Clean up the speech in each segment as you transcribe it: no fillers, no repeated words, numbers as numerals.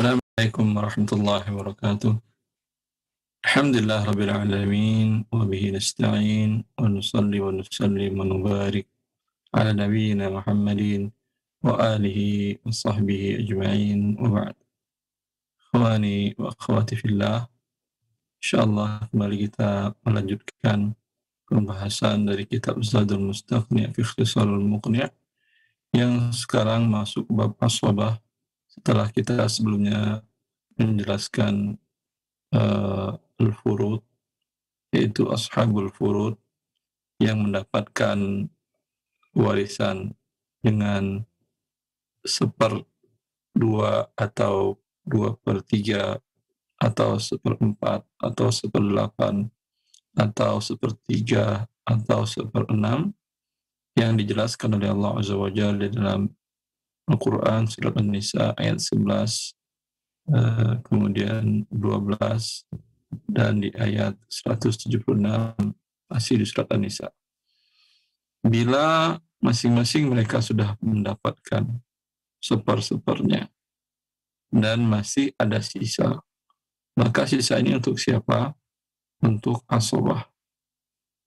Assalamualaikum warahmatullahi wabarakatuh. Alhamdulillah rabbil alamin wa bihi nasta'in wa nusalli wa nusallim wa nubarik ala nabiyyina Muhammadin wa alihi wa sahbihi ajma'in wa ba'd. Ikhwani wa akhwati fillah, insyaallah kembali kita melanjutkan pembahasan dari kitab Zadul Mustaqni' fi Ikhtisarul Muqni' yang sekarang masuk bab as-sabah setelah kita sebelumnya menjelaskan al-furud, yaitu ashabul furud yang mendapatkan warisan dengan 1/2 atau 2/3 atau 1/4 atau 1/8 atau 1/3 atau 1/6 yang dijelaskan oleh Allah Azza wa Jalla dalam Al-Quran surat An-Nisa ayat 11, kemudian 12, dan di ayat 176 masih di surat An-Nisa. Bila masing-masing mereka sudah mendapatkan sepernya dan masih ada sisa, maka sisa ini untuk siapa? Untuk as-sabah.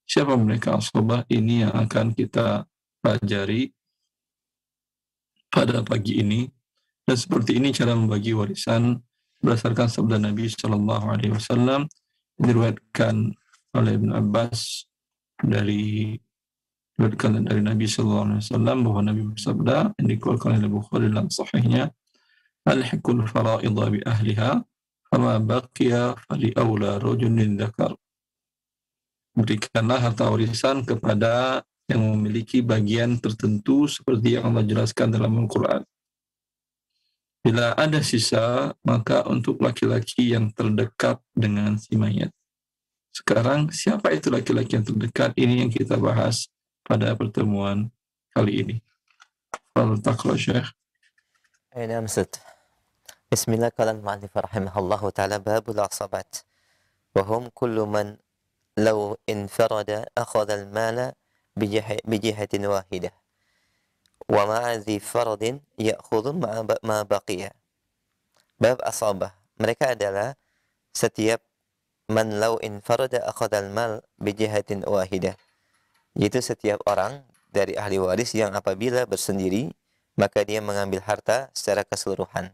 Siapa mereka as-sabah? Ini yang akan kita pelajari pada pagi ini. Dan seperti ini cara membagi warisan berdasarkan sabda Nabi Shallallahu Alaihi Wasallam yang diriwayatkan oleh Ibn Abbas dari Nabi Shallallahu Alaihi Wasallam bahwa Nabi bersabda yang dikeluarkan oleh Bukhari dalam sahihnya, alhiqul fara'idha bi ahliha fama baqiya fali awla rajulin dzakar. Berikanlah harta warisan kepada yang memiliki bagian tertentu seperti yang Allah jelaskan dalam Al-Quran. Bila ada sisa, maka untuk laki-laki yang terdekat dengan si mayat. Sekarang, siapa itu laki-laki yang terdekat? Ini yang kita bahas pada pertemuan kali ini. Al-Taqra, Syekh. Naam, Ustaz. Bismillah, qala al-mu'allif rahimahullahu ta'ala, babul asabat. Wahum kullu man law infarada akhadha al-mala bijihatin wahidah. Wa ma'adhi faradin ya'khudhu ma baqiya. Bab asabah. Mereka adalah setiap man law infarada akhadal mal bijihatin wahidah. Yaitu setiap orang dari ahli waris yang apabila bersendiri, maka dia mengambil harta secara keseluruhan.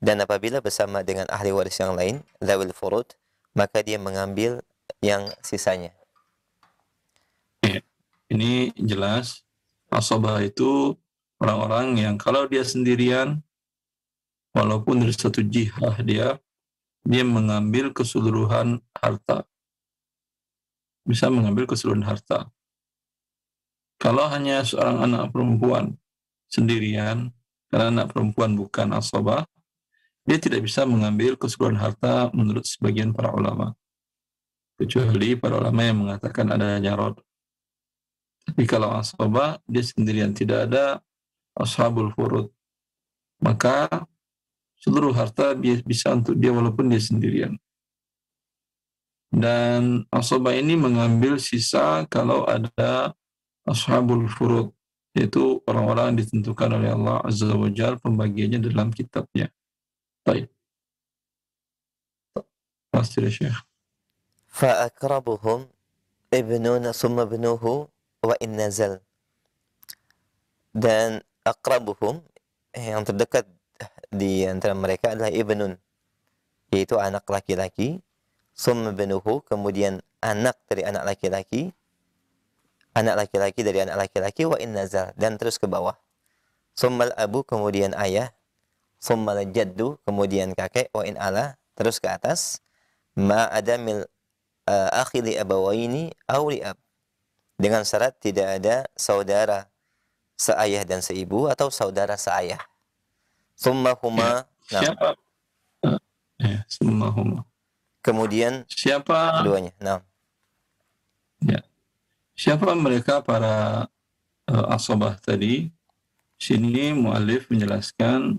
Dan apabila bersama dengan ahli waris yang lain, zawil furud, maka dia mengambil yang sisanya. Ini jelas. Asabah itu orang-orang yang kalau dia sendirian, walaupun dari satu jihah dia mengambil keseluruhan harta. Bisa mengambil keseluruhan harta. Kalau hanya seorang anak perempuan sendirian, karena anak perempuan bukan asabah, dia tidak bisa mengambil keseluruhan harta menurut sebagian para ulama. Kecuali para ulama yang mengatakan ada jarod. Tapi kalau ashabah, dia sendirian, tidak ada ashabul furud, maka seluruh harta bisa untuk dia walaupun dia sendirian. Dan ashabah ini mengambil sisa kalau ada ashabul furud, yaitu orang-orang yang ditentukan oleh Allah Azza wa Jalla pembagiannya dalam kitabnya. Baik. Masih Syekh. Fa'akrabuhum ibnuna summa ibnuhu wa in nazal. Dan akrabuhum, yang terdekat di antara mereka adalah ibnun, yaitu anak laki-laki, summa ibnuhu, kemudian anak dari anak laki-laki dari anak laki-laki, wa in nazal, dan terus ke bawah. Summal abu, kemudian ayah, summal jaddu, kemudian kakek, wa in ala, terus ke atas, ma adamil akhi li abawaini aw li ab, dengan syarat tidak ada saudara seayah dan seibu atau saudara seayah. Summa huma, siapa? Summa huma. Kemudian siapa keduanya? Nah. Ya. Siapa mereka para ashabah tadi? Sini mu'allif menjelaskan,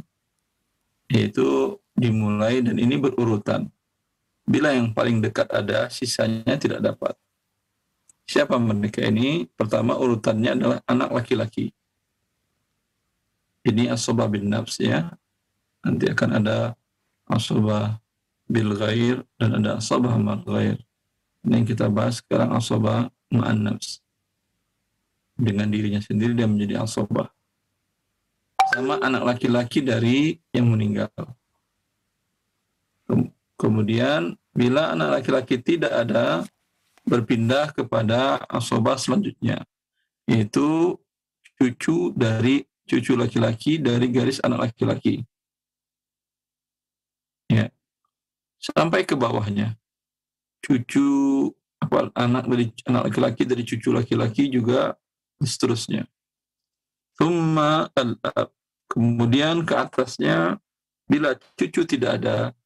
yaitu dimulai dan ini berurutan. Bila yang paling dekat ada, sisanya tidak dapat. Siapa mereka ini? Pertama urutannya adalah anak laki-laki. Ini as-sabah bin nafs ya. Nanti akan ada asabah bil ghair dan ada asabah mal ghair. Ini yang kita bahas sekarang asabah ma'an nafs. Dengan dirinya sendiri dia menjadi asabah. Sama anak laki-laki dari yang meninggal. Kemudian bila anak laki-laki tidak ada, berpindah kepada asabah selanjutnya, yaitu cucu laki-laki dari garis anak laki-laki. Ya. Sampai ke bawahnya. Anak laki-laki dari cucu laki-laki juga seterusnya. Thumma al-ab. Kemudian ke atasnya, bila cucu tidak ada,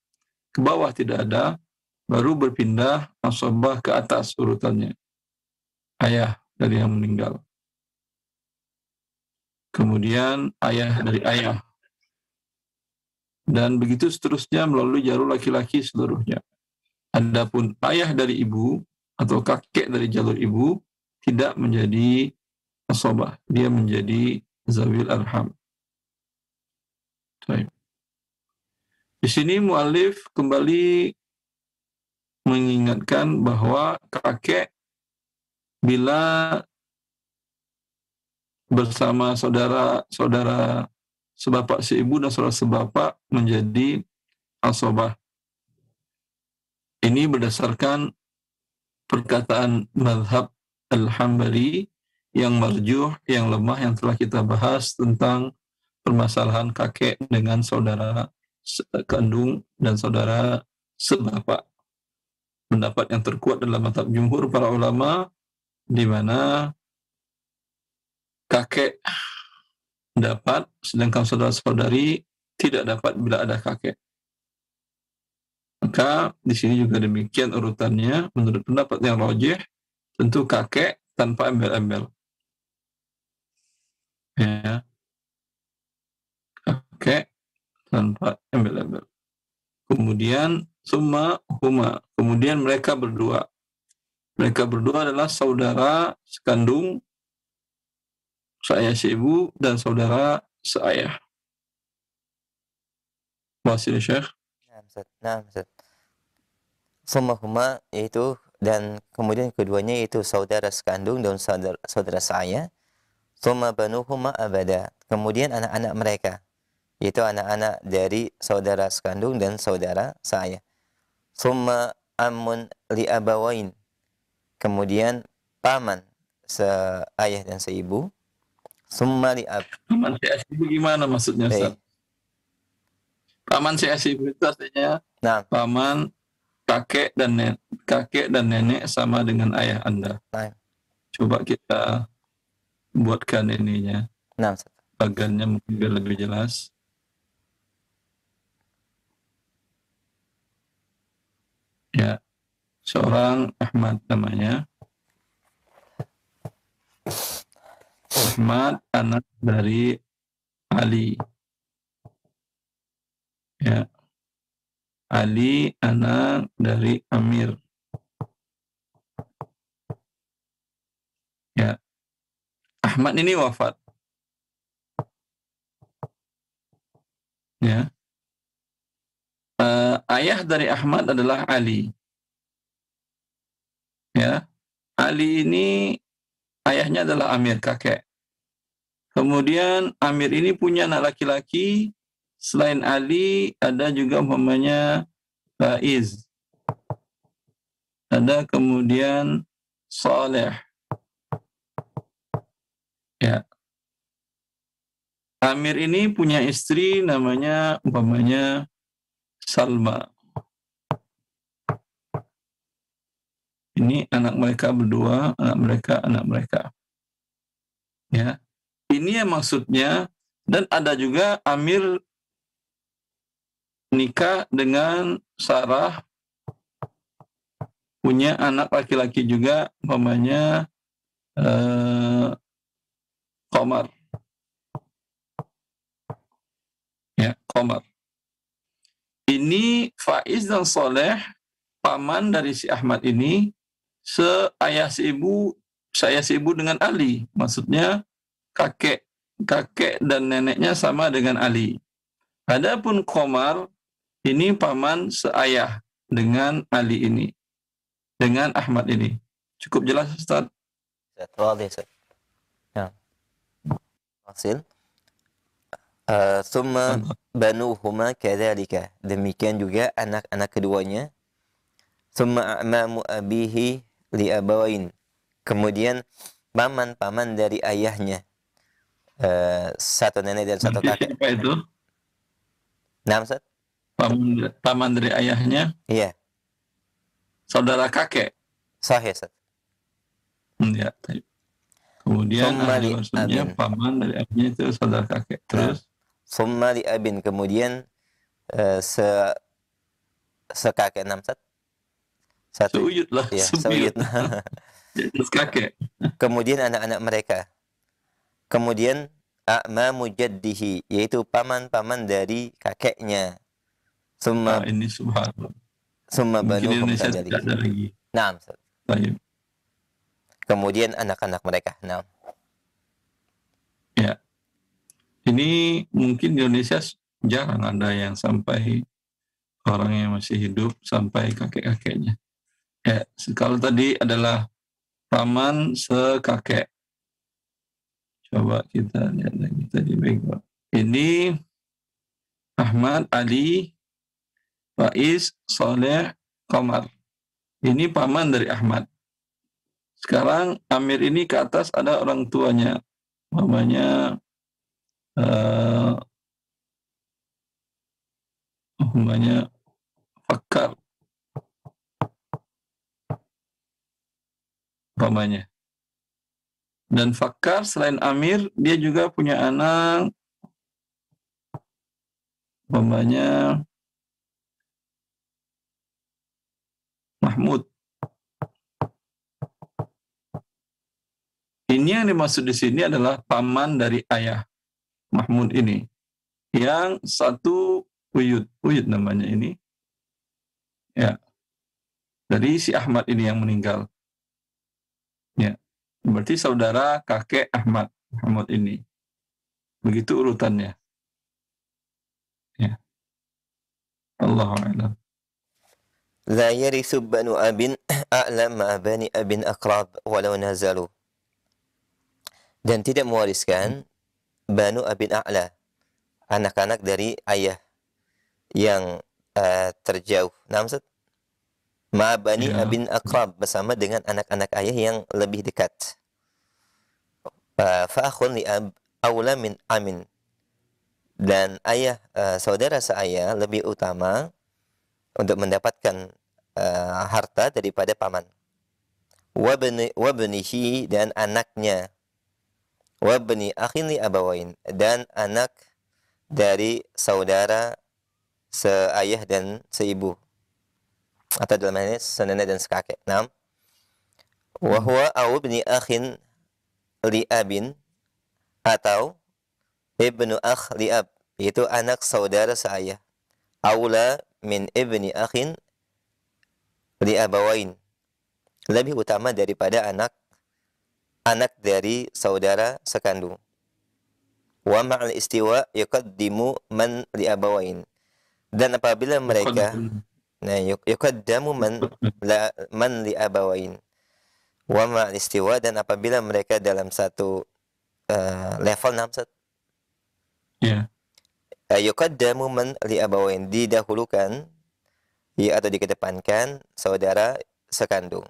ke bawah tidak ada, baru berpindah asabah ke atas urutannya. Ayah dari yang meninggal. Kemudian ayah dari ayah. Dan begitu seterusnya melalui jalur laki-laki seluruhnya. Adapun ayah dari ibu atau kakek dari jalur ibu tidak menjadi asabah, dia menjadi zawil arham. Baik. Di sini mu'alif kembali mengingatkan bahwa kakek bila bersama saudara sebapak seibu dan saudara sebapak menjadi asabah. Ini berdasarkan perkataan mazhab Al-Hambali yang marjuh, yang lemah, yang telah kita bahas tentang permasalahan kakek dengan saudara kandung dan saudara sebapak. Pendapat yang terkuat dalam mazhab jumhur para ulama, di mana kakek dapat, sedangkan saudara-saudari tidak dapat bila ada kakek. Maka di sini juga demikian urutannya. Menurut pendapat yang rajih, tentu kakek tanpa embel-embel. Ya, kakek tanpa embel-embel. Kemudian summa huma, kemudian mereka berdua. Mereka berdua adalah saudara sekandung, seayah seibu, dan saudara seayah. Wasil Syekh. Nah, Ustaz. Summa huma, yaitu, dan kemudian keduanya yaitu saudara sekandung dan saudara seayah. Summa banuhuma abada, kemudian anak-anak mereka, yaitu anak-anak dari saudara sekandung dan saudara seayah. Summa ammun li abawain, kemudian paman seayah dan seibu. Summa li ab. Paman seibu gimana maksudnya, Ustaz? Paman seibu itu artinya paman kakek dan nenek sama dengan ayah Anda. Coba kita buatkan ininya. Bagannya mungkin biar lebih jelas. Ya, seorang Ahmad namanya. Ahmad anak dari Ali. Ya. Ali anak dari Amir. Ya. Ahmad ini wafat. Ya. Ayah dari Ahmad adalah Ali. Ya. Ali ini ayahnya adalah Amir, kakek. Kemudian Amir ini punya anak laki-laki. Selain Ali, ada juga umpamanya Faiz. Ada kemudian Saleh. Ya. Amir ini punya istri namanya umpamanya Salma. Ini anak mereka berdua, anak mereka. Ya. Ini yang maksudnya, dan ada juga Amir nikah dengan Sarah, punya anak laki-laki juga, umpamanya Qamar. Ya, Qamar. Ini Faiz dan Saleh, paman dari si Ahmad ini, seayah seibu dengan Ali. Maksudnya kakek dan neneknya sama dengan Ali. Adapun Qamar Ini paman seayah dengan Ali ini, dengan Ahmad ini. Cukup jelas, Ustaz? Wazi, Ustaz. Nah, hasil. Summa banuhuma kadzalika. Demikian juga anak-anak keduanya. Summa a'mamu abihi li abawain. Kemudian paman-paman dari ayahnya. Satu nenek dan satu Berarti kakek. siapa itu? Nah, Ustaz? Paman dari ayahnya, Iya, saudara kakek. sahih, Ustaz. Ya, kemudian Summa ahli li maksudnya abin. paman dari ayahnya itu saudara kakek. Nah, Terus summa li abin. Kemudian sekakek, enam, Ustaz. Satu. seuyut lah, Ya, sebuyut. seuyut. Terus kakek. Kemudian anak-anak mereka. Kemudian a'mamu jaddihi, yaitu paman-paman dari kakeknya. Summa Ini subhanallah. Mungkin di banuhum Indonesia tidak kadzalik. ada lagi. Naam. Baik. Kemudian anak-anak mereka. Naam. Ya, ini mungkin di Indonesia jarang ada yang sampai orang yang masih hidup sampai kakek-kakeknya. Ya, kalau tadi adalah paman sekakek. Coba kita lihat lagi tadi baik. Ini Ahmad, Ali, Faiz, Soleh, Komar. Ini paman dari Ahmad. Sekarang Amir ini ke atas ada orang tuanya. Namanya Fakar. Pamannya. Dan Fakar selain Amir, dia juga punya anak pamannya Mahmud. Ini yang dimaksud di sini adalah paman dari ayah Mahmud ini. Yang satu Uyud namanya ini. Ya. Dari si Ahmad ini yang meninggal. Ya. Berarti saudara kakek Mahmud ini. Begitu urutannya. Ya. Allahu a'lam. La yarithu banu abin a'lam ma bani abin aqrab walau nazalu. Dan tidak mewariskan banu abin a'la, anak-anak dari ayah yang terjauh. Nah, maksud ma bani Ya. abin aqrab, bersama dengan anak-anak ayah yang lebih dekat. Fa akhun li ab aula min amin. Dan ayah saudara seayah lebih utama untuk mendapatkan harta daripada paman. Wabnihi, dan anaknya. Wabni akhin li abawain, dan anak dari saudara seayah dan seibu, atau dalam hal ini senenek dan sekakek. Naam. Wa huwa au ibni akhin li abin, atau ibnu akh li ab, yaitu anak saudara seayah. Aula min ibni akhin li abawain, lebih utama daripada anak dari saudara sekandung. Wa ma'al istiwa yuqaddimu man li abawain, dan apabila mereka yuqaddamu man li abawain. Wa ma'al istiwa, dan apabila mereka dalam satu level, namsat. Ya. Yuqaddamu man li abawain, didahulukan atau dikedepankan saudara sekandung.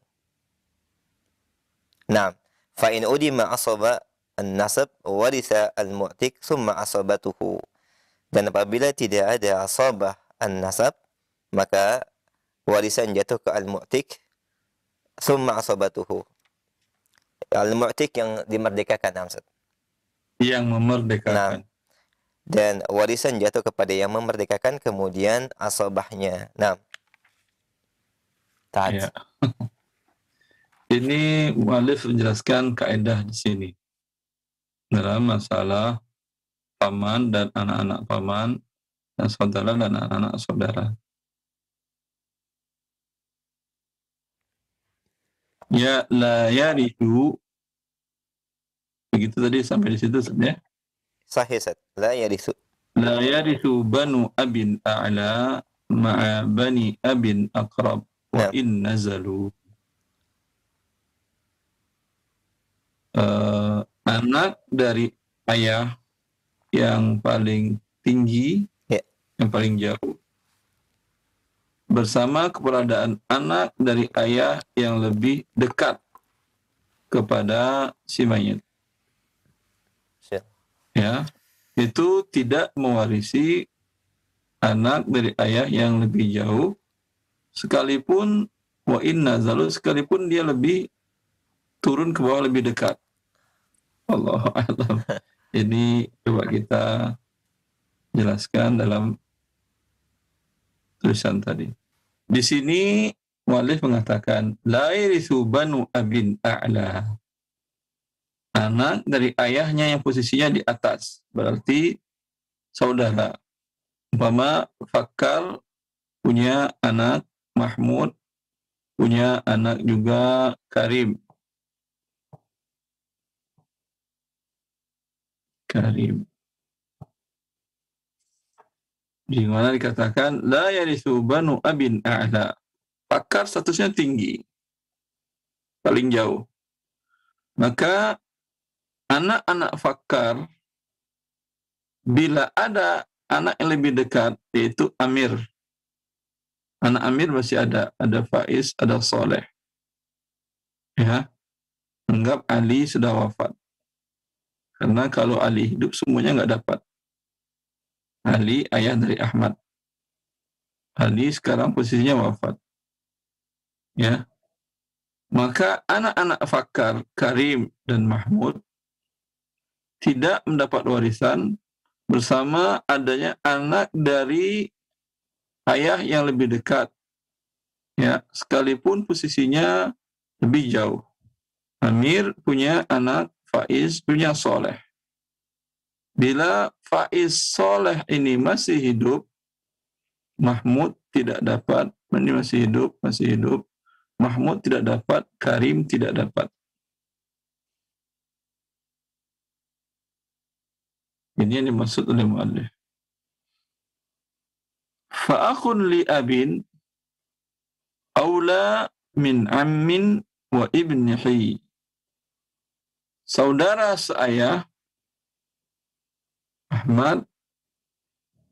Nah, fa in udima asaba an-nasab waritha al-mu'tik thumma asabatuhu. Dan apabila tidak ada asabah an-nasab, maka warisan jatuh ke al-mu'tik thumma asabatuhu. Al-mu'tik yang dimerdekakan, namsat. Yang memerdekakan. Nah, dan warisan jatuh kepada yang memerdekakan, kemudian asabahnya. Nah, Ya. Ini mu'alif menjelaskan kaidah di sini dalam masalah paman dan anak-anak paman, dan saudara dan anak-anak saudara. Ya la yarithu, begitu tadi sampai di situ sebenarnya. sahih, Ustaz. La yarithu. La yarithu banu abin a'la ma'a bani abin aqrab wa Nah. in nazalu. Anak dari ayah yang paling tinggi, Ya. yang paling jauh, bersama keberadaan anak dari ayah yang lebih dekat kepada si mayit. Siap. Ya, itu tidak mewarisi anak dari ayah yang lebih jauh, sekalipun wa in nazalu, sekalipun dia lebih turun ke bawah lebih dekat. Allahu a'lam. Ini coba kita jelaskan dalam tulisan tadi. Di sini muallif mengatakan la yarithu banu abin a'la. Anak dari ayahnya yang posisinya di atas, berarti saudara. Umpama Fakar punya anak Mahmud, punya anak juga Karim. Di mana dikatakan la yarithu banu abin a'la. Fakar statusnya tinggi, paling jauh. Maka anak-anak Fakar, bila ada anak yang lebih dekat, yaitu Amir. Anak Amir masih ada Faiz, ada Soleh. Ya, anggap Ali sudah wafat. Karena kalau Ali hidup semuanya nggak dapat. Ali ayah dari Ahmad. Ali sekarang posisinya wafat. Ya, maka anak-anak Fakar, Karim dan Mahmud tidak mendapat warisan bersama adanya anak dari ayah yang lebih dekat. Ya, sekalipun posisinya lebih jauh. Amir punya anak Faiz, punya Soleh. Bila Faiz Soleh ini masih hidup, Mahmud tidak dapat. Ini masih hidup. Mahmud tidak dapat, Karim tidak dapat. Ini yang dimaksud oleh muallif. Fa'akhun li abin aula min ammin wa ibnihi. Saudara seayah Ahmad,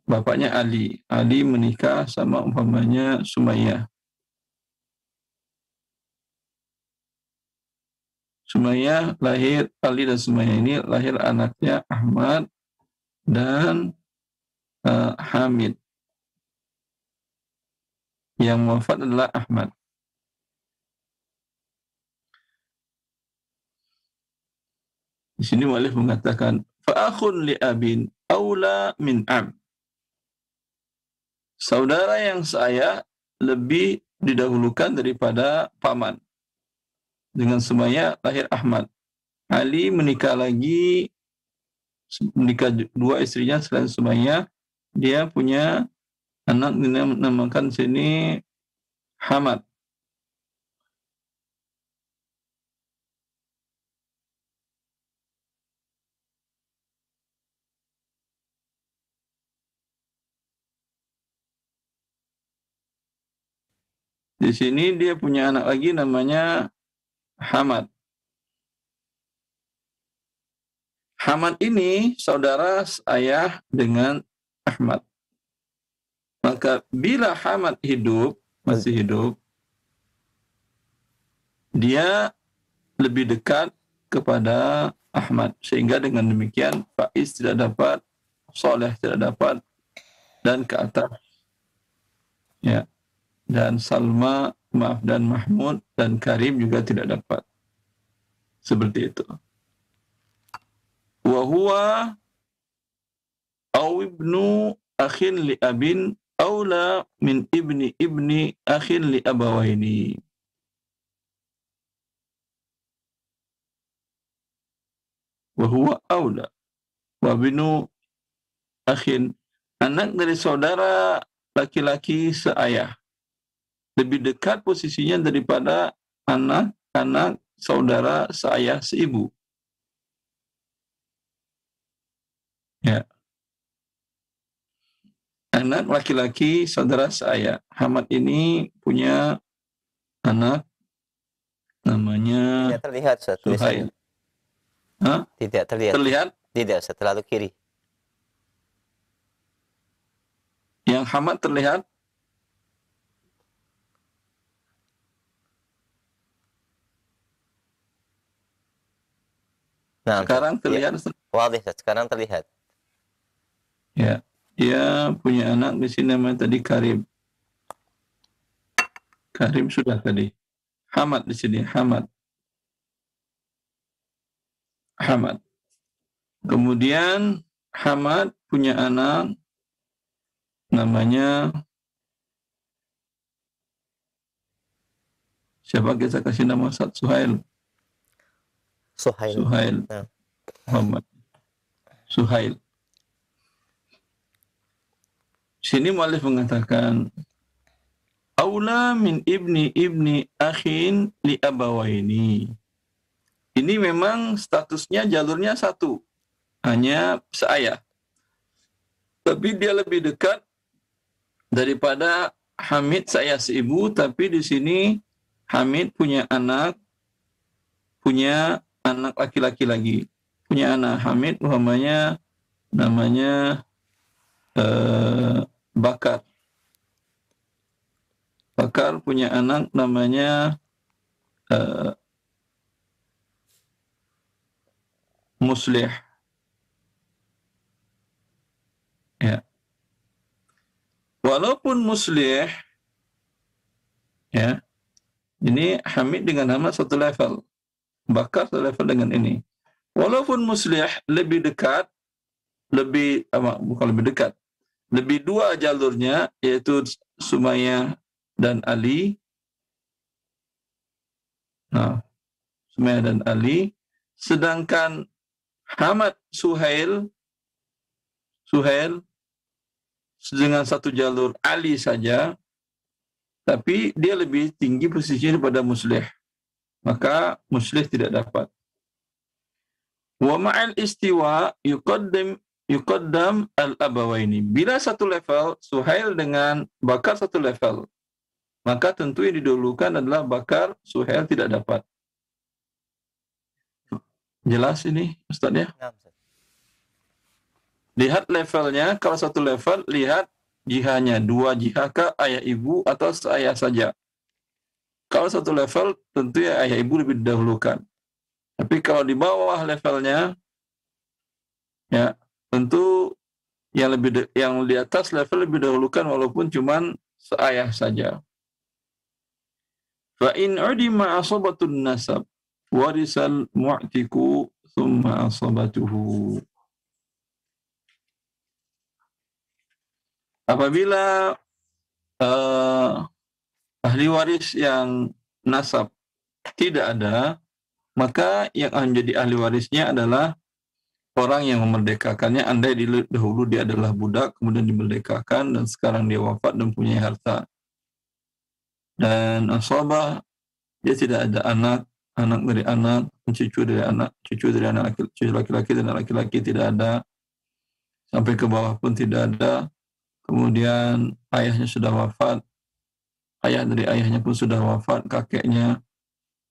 bapaknya Ali. Ali menikah sama umpamanya Sumayyah. Sumayyah lahir, Ali dan Sumayyah ini lahir anaknya Ahmad dan Hamid. Yang wafat adalah Ahmad. Di sini muallif mengatakan fa'akhun li abin aula min am. Saudara yang seayah lebih didahulukan daripada paman. Dengan Sumayyah lahir Ahmad. Ali menikah lagi, menikah dua istrinya selain Sumayyah. Dia punya anak dinamakan sini Hamad. Di sini dia punya anak lagi namanya Hamad. Hamad ini saudara ayah dengan Ahmad. Maka bila Hamad hidup, masih hidup, dia lebih dekat kepada Ahmad. Sehingga dengan demikian Faiz tidak dapat, Soleh tidak dapat, dan ke atas. Ya. Dan Salma, dan Mahmud dan Karim juga tidak dapat. Seperti itu. Wa huwa aw ibnu akhin li abin aula min ibni akhin li abawaini. Wa huwa aula wa ibnu akhin, anak dari saudara laki-laki seayah, lebih dekat posisinya daripada anak-anak saudara seayah seibu. Ya. anak laki-laki saudara saya. Hamad ini punya anak namanya Tidak terlihat Ustaz tulisannya. Suhail. Hah? Tidak terlihat. Terlihat? Tidak Ustaz, terlalu kiri. Yang Hamad terlihat? Nah, Sekarang terlihat? ya. Wadih Ustaz, sekarang terlihat. Ya. Dia punya anak di sini namanya tadi Karim. Karim sudah tadi. Hamad di sini, Hamad. Kemudian Hamad punya anak namanya, siapa kita kasih nama Ustaz? Suhail. Nah. Muhammad. Suhail. Sini mu'allif mengatakan aula min ibni akhin li abawaini. Ini memang statusnya jalurnya satu, hanya seayah. Tapi dia lebih dekat daripada Hamid seayah seibu, tapi di sini Hamid punya anak laki-laki lagi. Punya anak Hamid namanya Bakar. Bakar punya anak namanya Muslih. Ya. Walaupun Muslih, ya, ini Hamid dengan Hamad satu level, Bakar satu level dengan ini. Walaupun Muslih lebih dekat, bukan lebih dekat, lebih dua jalurnya, yaitu Sumayyah dan Ali. Nah, Sumayyah dan Ali. Sedangkan Hamad Suhail dengan satu jalur Ali saja, tapi dia lebih tinggi posisinya daripada Muslih. Maka Muslih tidak dapat. Wa ma'al istiwa yuqaddam al-abawaini. Bila satu level, Suhail dengan Bakar satu level, maka tentu yang didahulukan adalah Bakar, Suhail tidak dapat. Jelas ini Ustaz ya? Lihat levelnya, kalau satu level, lihat jihanya, dua jihah kah, ayah ibu, atau seayah saja. Kalau satu level, tentu ya ayah ibu lebih didahulukan. Tapi kalau di bawah levelnya, ya tentu yang di atas level lebih dahulukan walaupun cuman seayah saja. Fa in udima asabatun nasab warisal mu'tiku thumma asabatuhu. Apabila ahli waris yang nasab tidak ada, maka yang menjadi ahli warisnya adalah orang yang memerdekakannya. Andai dahulu dia adalah budak, kemudian dimerdekakan, dan sekarang dia wafat dan punya harta. Dan asabah, dia tidak ada anak dari anak, cucu dari anak, cucu laki-laki dan anak laki-laki tidak ada, sampai ke bawah pun tidak ada. Kemudian ayahnya sudah wafat, ayah dari ayahnya pun sudah wafat, kakeknya.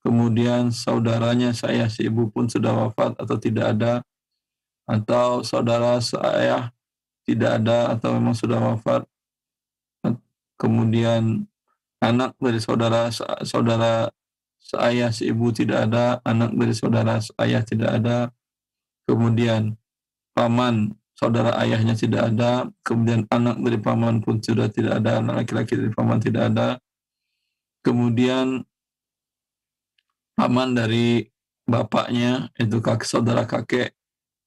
Kemudian saudaranya, seayah seibu pun sudah wafat atau tidak ada, atau saudara seayah tidak ada atau memang sudah wafat. Kemudian anak dari saudara seayah seibu tidak ada, anak dari saudara seayah tidak ada. Kemudian paman saudara ayahnya tidak ada, kemudian anak dari paman pun sudah tidak ada, anak laki-laki dari paman tidak ada. Kemudian paman dari bapaknya, itu saudara kakek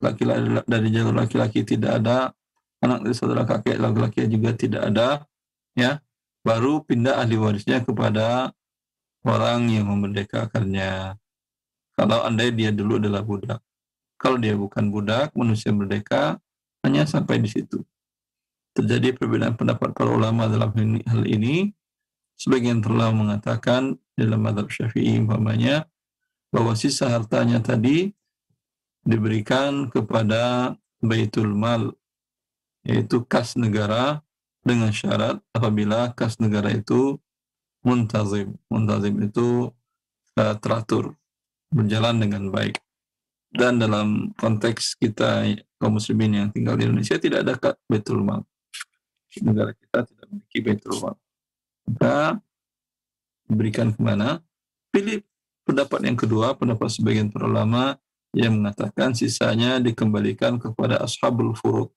laki-laki dari jalur laki-laki tidak ada, anak dari saudara kakek laki-laki juga tidak ada, ya. Baru pindah ahli warisnya kepada orang yang memerdekakannya. Kalau andai dia dulu adalah budak. Kalau dia bukan budak, manusia merdeka, hanya sampai di situ. Terjadi perbedaan pendapat para ulama dalam hal ini. Sebagian telah mengatakan dalam mazhab Syafi'i umpamanya bahwa sisa hartanya tadi diberikan kepada Baitul Mal, yaitu kas negara, dengan syarat apabila kas negara itu muntazim. Muntazim itu teratur, berjalan dengan baik. Dan dalam konteks kita kaum muslimin yang tinggal di Indonesia tidak ada Baitul Mal. Negara kita tidak memiliki Baitul Mal. Maka diberikan kemana? Pilih pendapat yang kedua, pendapat sebagian para ulama yang mengatakan sisanya dikembalikan kepada ashabul furud.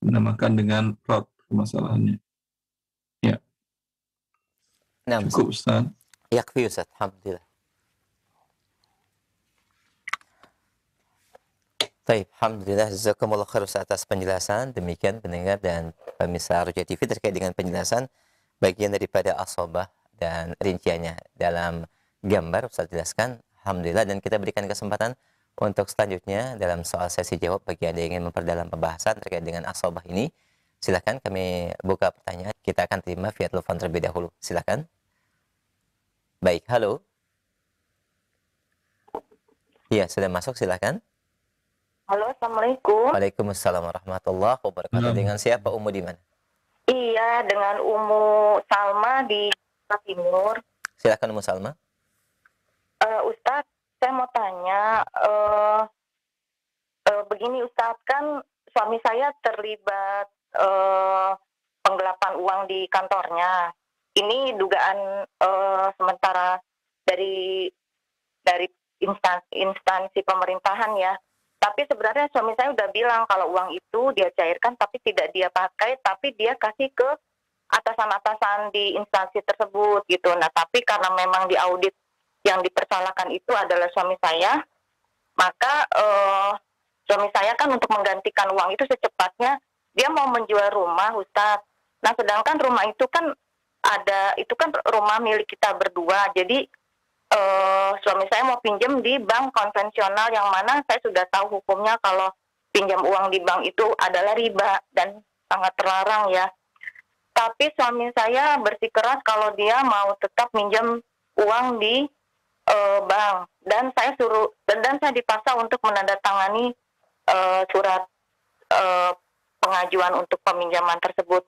Dinamakan dengan rad permasalahannya. Ya, Nah, cukup Ustaz. yakfi Ustaz, alhamdulillah. Baik, alhamdulillah, jazakumullah khair atas penjelasan. Demikian pendengar dan pemirsa Roja TV terkait dengan penjelasan bagian daripada asobah dan rinciannya dalam gambar Ustaz jelaskan. Alhamdulillah, dan kita berikan kesempatan untuk selanjutnya dalam soal sesi jawab bagi Anda yang ingin memperdalam pembahasan terkait dengan asobah ini. Silakan kami buka pertanyaan. Kita akan terima via telepon terlebih dahulu. Silakan. Baik, halo. Iya, sudah masuk, silakan. Halo, Assalamualaikum. Waalaikumsalam warahmatullahi wabarakatuh. Dengan siapa, Umu di mana? Iya, dengan Umu Salma di Jakarta Timur. Silakan Umu Salma. Ustadz, saya mau tanya, begini Ustadz, kan suami saya terlibat penggelapan uang di kantornya. Ini dugaan sementara dari instansi pemerintahan ya. Tapi sebenarnya suami saya udah bilang kalau uang itu dia cairkan tapi tidak dia pakai, tapi dia kasih ke atasan-atasan di instansi tersebut gitu. Nah, tapi karena memang di audit yang dipersalahkan itu adalah suami saya, maka suami saya kan untuk menggantikan uang itu secepatnya dia mau menjual rumah, Ustadz. Nah, sedangkan rumah itu kan rumah milik kita berdua. Jadi suami saya mau pinjam di bank konvensional yang mana saya sudah tahu hukumnya kalau pinjam uang di bank itu adalah riba dan sangat terlarang ya. Tapi suami saya bersikeras kalau dia mau tetap minjam uang di bank, dan saya dipaksa untuk menandatangani surat pengajuan untuk peminjaman tersebut.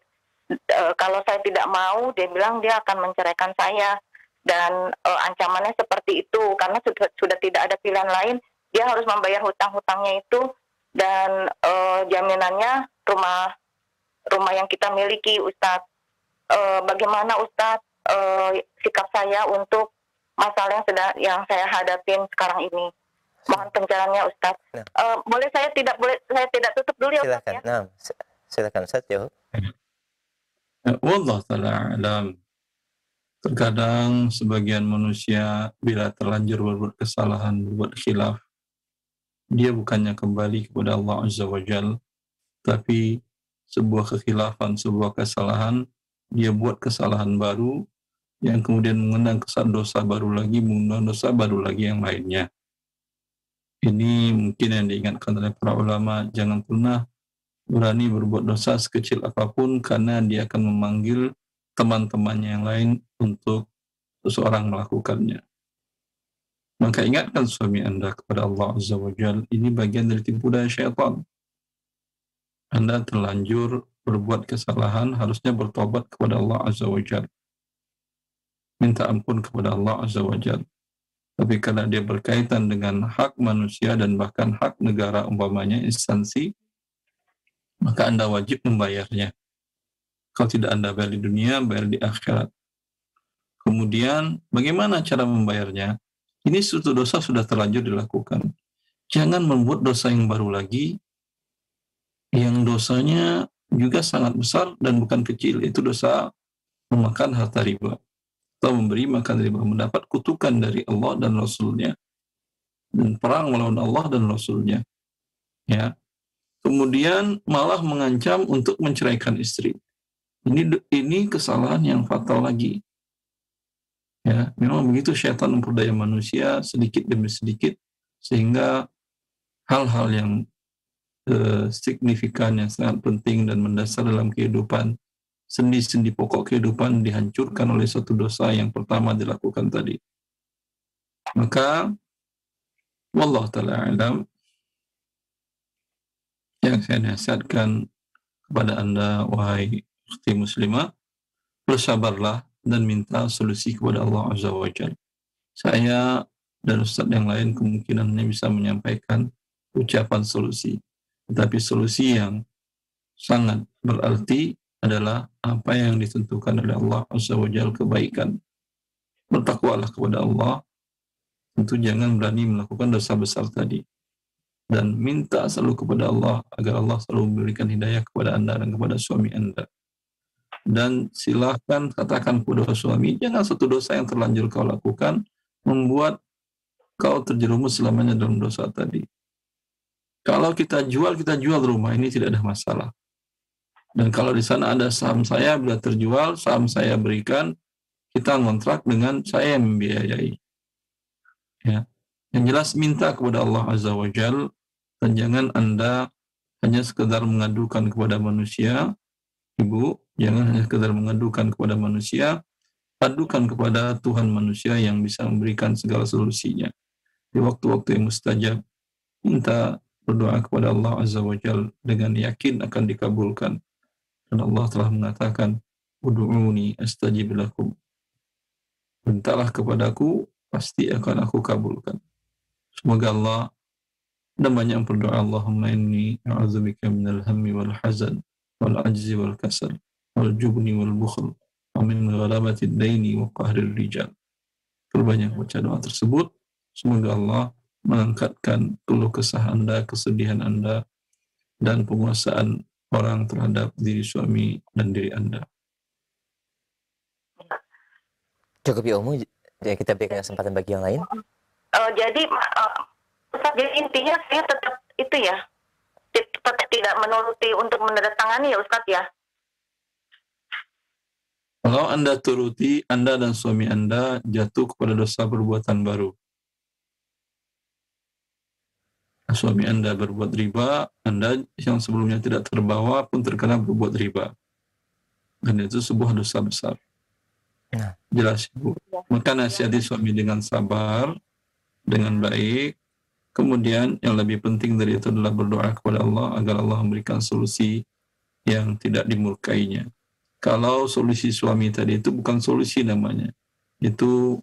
Kalau saya tidak mau, dia bilang dia akan menceraikan saya. Dan ancamannya seperti itu karena sudah tidak ada pilihan lain, dia harus membayar hutang-hutangnya itu, dan jaminannya rumah yang kita miliki, Ustadz. Bagaimana Ustadz sikap saya untuk masalah yang saya hadapin sekarang ini? Mohon pencerahannya Ustadz. Boleh saya tidak tutup dulu ya Ustadz? Silakan. Nah, silakan Ustadz jawab. Wallahu ta'ala alam. Terkadang sebagian manusia bila terlanjur berbuat kesalahan, berbuat khilaf, dia bukannya kembali kepada Allah Azza wa Jal, tapi sebuah kekhilafan, sebuah kesalahan, dia buat kesalahan baru, yang kemudian mengenang dosa baru lagi, mengundang dosa baru lagi yang lainnya. Ini mungkin yang diingatkan oleh para ulama, jangan pernah berani berbuat dosa sekecil apapun, karena dia akan memanggil teman-temannya yang lain untuk seseorang melakukannya. Maka ingatkan suami Anda kepada Allah Azza wa Jal, ini bagian dari tipu daya syaitan. Anda terlanjur berbuat kesalahan, harusnya bertobat kepada Allah Azza wa Jal. Minta ampun kepada Allah Azza wa Jal. Tapi karena dia berkaitan dengan hak manusia dan bahkan hak negara, umpamanya instansi, maka Anda wajib membayarnya. Kalau tidak Anda bayar di dunia, bayar di akhirat. Kemudian, bagaimana cara membayarnya? Ini suatu dosa sudah terlanjur dilakukan. Jangan membuat dosa yang baru lagi, yang dosanya juga sangat besar dan bukan kecil. Itu dosa memakan harta riba. Atau memberi makan riba, mendapat kutukan dari Allah dan Rasulnya. Dan perang melawan Allah dan Rasulnya. Ya. Kemudian malah mengancam untuk menceraikan istri. Ini kesalahan yang fatal lagi. Ya, memang begitu syaitan memperdaya manusia sedikit demi sedikit, sehingga hal-hal yang signifikan, yang sangat penting dan mendasar dalam kehidupan, sendi-sendi pokok kehidupan dihancurkan oleh satu dosa yang pertama dilakukan tadi. Maka wallahu ta'ala alam, yang saya nasihatkan kepada Anda, wahai ukhti muslimah, bersabarlah dan minta solusi kepada Allah Azza wa Jalla. Saya dan Ustadz yang lain kemungkinan bisa menyampaikan ucapan solusi. Tetapi solusi yang sangat berarti adalah apa yang ditentukan oleh Allah Azza wa Jalla kebaikan. Bertakwalah kepada Allah, tentu jangan berani melakukan dosa besar tadi. Dan minta selalu kepada Allah agar Allah selalu memberikan hidayah kepada Anda dan kepada suami Anda. Dan silahkan katakan kepada suami, jangan satu dosa yang terlanjur kau lakukan membuat kau terjerumus selamanya dalam dosa tadi. Kalau kita jual rumah ini tidak ada masalah. Dan kalau di sana ada saham saya, bila terjual, saham saya berikan, kita ngontrak dengan saya yang membiayai. Ya. Yang jelas minta kepada Allah Azza wa Jal, dan jangan Anda hanya sekedar mengadukan kepada manusia, Ibu, jangan hanya sekedar mengadukan kepada manusia, adukan kepada Tuhan manusia yang bisa memberikan segala solusinya. Di waktu-waktu yang mustajab, minta berdoa kepada Allah Azza wa Jal dengan yakin akan dikabulkan. Dan Allah telah mengatakan, Udu'uni astajib lakum. Mintalah kepadaku, pasti akan aku kabulkan. Semoga Allah dan banyak berdoa, Allahumma inni a'udzubika minal hammi wal hazan wal ajzi wal kasal wal jubni wal bukhl wa min ghalabatid daini wa qahrir rijal. Perbanyak baca doa tersebut. Semoga Allah mengangkatkan keluh kesah Anda, kesedihan Anda, dan penguasaan orang terhadap diri suami dan diri Anda. Cukup ya Umu, jadi kita berikan kesempatan bagi yang lain. Jadi Ustaz, jadi intinya saya tetap itu ya, tetap tidak menuruti untuk menandatangani ya Ustaz ya. Kalau Anda turuti, Anda dan suami Anda jatuh kepada dosa perbuatan baru. Suami Anda berbuat riba, Anda yang sebelumnya tidak terbawa pun terkena berbuat riba. Dan itu sebuah dosa besar. Nah. Jelas, Ibu. Maka nasihati suami dengan sabar, dengan baik. Kemudian yang lebih penting dari itu adalah berdoa kepada Allah agar Allah memberikan solusi yang tidak dimurkainya. Kalau solusi suami tadi itu bukan solusi namanya. Itu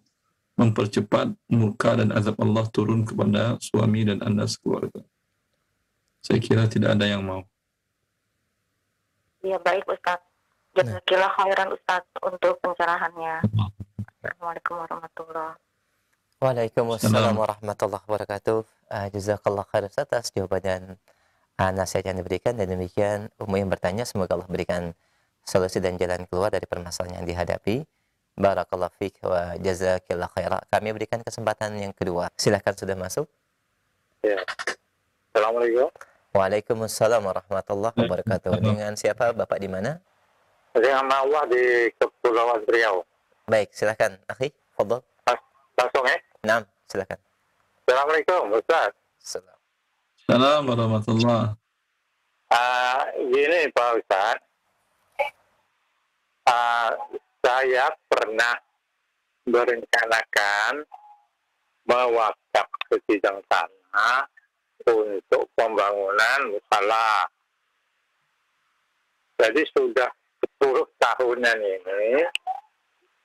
mempercepat murka dan azab Allah turun kepada suami dan Anda sekeluarga. Saya kira tidak ada yang mau. Ya baik Ustaz. Jazakillah khairan Ustaz untuk pencerahannya. Assalamualaikum warahmatullahi wabarakatuh. Waalaikumsalam warahmatullahi wabarakatuh. Jazakallah khair Ustaz atas jawaban dan nasihat yang diberikan. Dan demikian Umu yang bertanya, semoga Allah berikan solusi dan jalan keluar dari permasalahan yang dihadapi. Barakallahu fiik wa jazakillah khairah. Kami berikan kesempatan yang kedua. Silahkan, sudah masuk. Ya. Assalamualaikum. Waalaikumsalam warahmatullahi wabarakatuh. Dengan siapa Bapak, di mana? Dengan Allah di Kepulauan Riau. Baik, silahkan akhi, fadhal. Langsung ya? Naam, silahkan. Assalamualaikum Ustaz. Assalamualaikum warahmatullahi. Gini Pak Ustaz. Saya pernah berencanakan mewakaf sebidang tanah untuk pembangunan musala. Jadi sudah 10 tahunan ini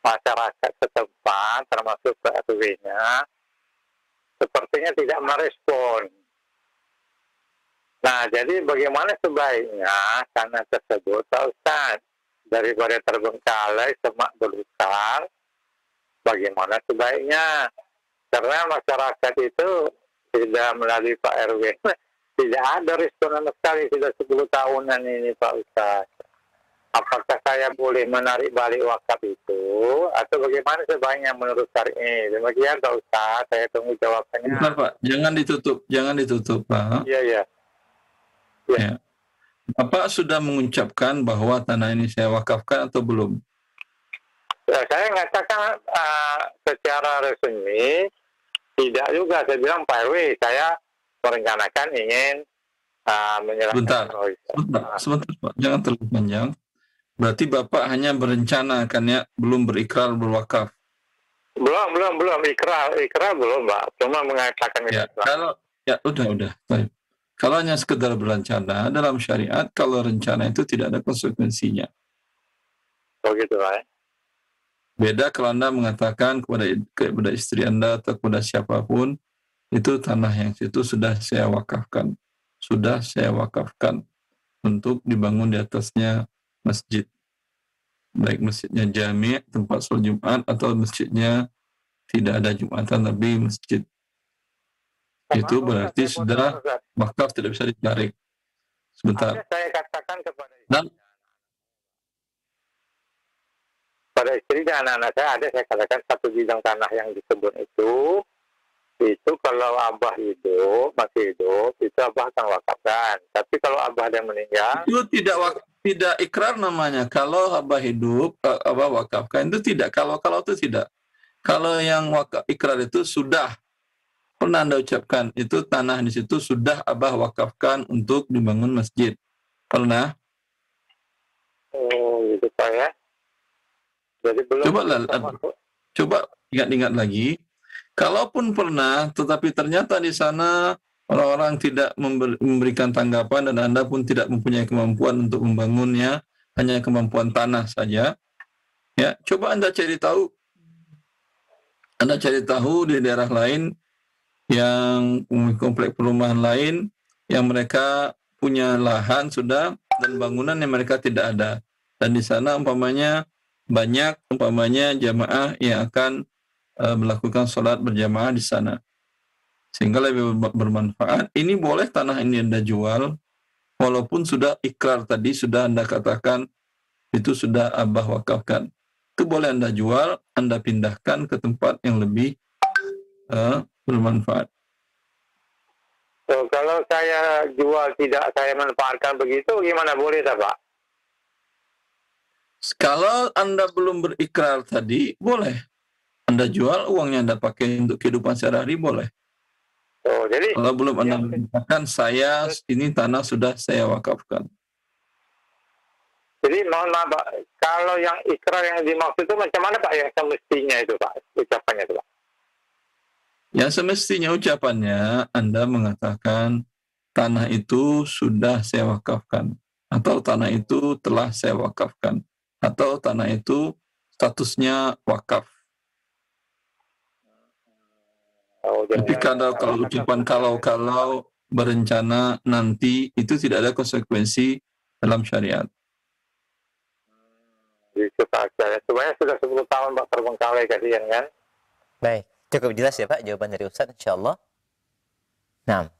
masyarakat setempat termasuk RW-nya sepertinya tidak merespon. Nah, jadi bagaimana sebaiknya tanah tersebut Pak Ustaz? Daripada terbengkalai semak belukar, bagaimana sebaiknya? Karena masyarakat itu tidak melalui Pak RW, tidak ada respon sama sekali sudah 10 tahunan ini Pak Ustaz. Apakah saya boleh menarik balik wakaf itu atau bagaimana sebaiknya menurut syar'i? Demikian Pak Ustaz, saya tunggu jawabannya. Bentar Pak, jangan ditutup Pak. Iya. Ya. Bapak sudah mengucapkan bahwa tanah ini saya wakafkan atau belum? Ya, saya mengatakan secara resmi tidak juga. Saya bilang Pak RW, saya merencanakan ingin menyerahkan. Sebentar Pak, jangan terlalu panjang. Berarti Bapak hanya berencana kan ya, belum berikrar berwakaf? Belum ikrar belum Pak, cuma mengatakan ya, kalau ya udah. Baik. Kalau hanya sekedar berencana, dalam syariat kalau rencana itu tidak ada konsekuensinya. Oh gitu Pak ya. Beda kalau Anda mengatakan kepada istri Anda atau kepada siapapun, itu tanah yang situ sudah saya wakafkan. Sudah saya wakafkan untuk dibangun di atasnya masjid. Baik masjidnya jami', tempat sholat Jumat, atau masjidnya tidak ada Jumatan tapi masjid. Itu berarti sudah wakaf, tidak bisa ditarik. Sebentar. Ada saya katakan kepada Dan istri dan anak-anak saya, ada saya katakan satu bidang tanah yang disebut itu kalau abah hidup, masih hidup, itu abah akan wakafkan. Tapi kalau abah yang meninggal, itu tidak ikrar namanya. Kalau abah hidup, abah wakafkan itu tidak. Kalau itu tidak. Kalau yang ikrar itu sudah pernah Anda ucapkan, itu tanah di situ sudah abah wakafkan untuk dibangun masjid. Pernah? oh gitu Pak ya. Jadi belum. Coba ingat-ingat lagi. Kalaupun pernah, tetapi ternyata di sana orang-orang tidak memberikan tanggapan dan Anda pun tidak mempunyai kemampuan untuk membangunnya, hanya kemampuan tanah saja. Ya, coba Anda cari tahu. Anda cari tahu di daerah lain yang komplek perumahan lain yang mereka punya lahan sudah dan bangunan yang mereka tidak ada. Dan di sana umpamanya jamaah yang akan melakukan sholat berjamaah di sana. Sehingga lebih bermanfaat. Ini boleh tanah ini Anda jual, walaupun sudah ikrar tadi, sudah Anda katakan, itu sudah abah wakafkan. Itu boleh Anda jual, Anda pindahkan ke tempat yang lebih bermanfaat. So, kalau saya jual tidak saya manfaatkan begitu, gimana boleh tak Pak? Kalau Anda belum berikrar tadi, boleh. Anda jual, uangnya Anda pakai untuk kehidupan sehari-hari, boleh. Oh, jadi kalau belum Anda mengatakan, ini tanah sudah saya wakafkan. Jadi mohon maaf Pak, kalau yang ikrar yang dimaksud itu macam mana Pak, yang semestinya itu Pak, ucapannya itu Pak? Yang semestinya ucapannya Anda mengatakan tanah itu sudah saya wakafkan, atau tanah itu telah saya wakafkan, atau tanah itu statusnya wakaf. Oh, Tapi kalau ucapan kalau berencana nanti itu tidak ada konsekuensi dalam syariat. Itu saja. Sebenarnya sudah 10 tahun Pak terbengkalai kalian kan? Baik, cukup jelas ya Pak jawaban dari Ustaz, insyaallah. Nah,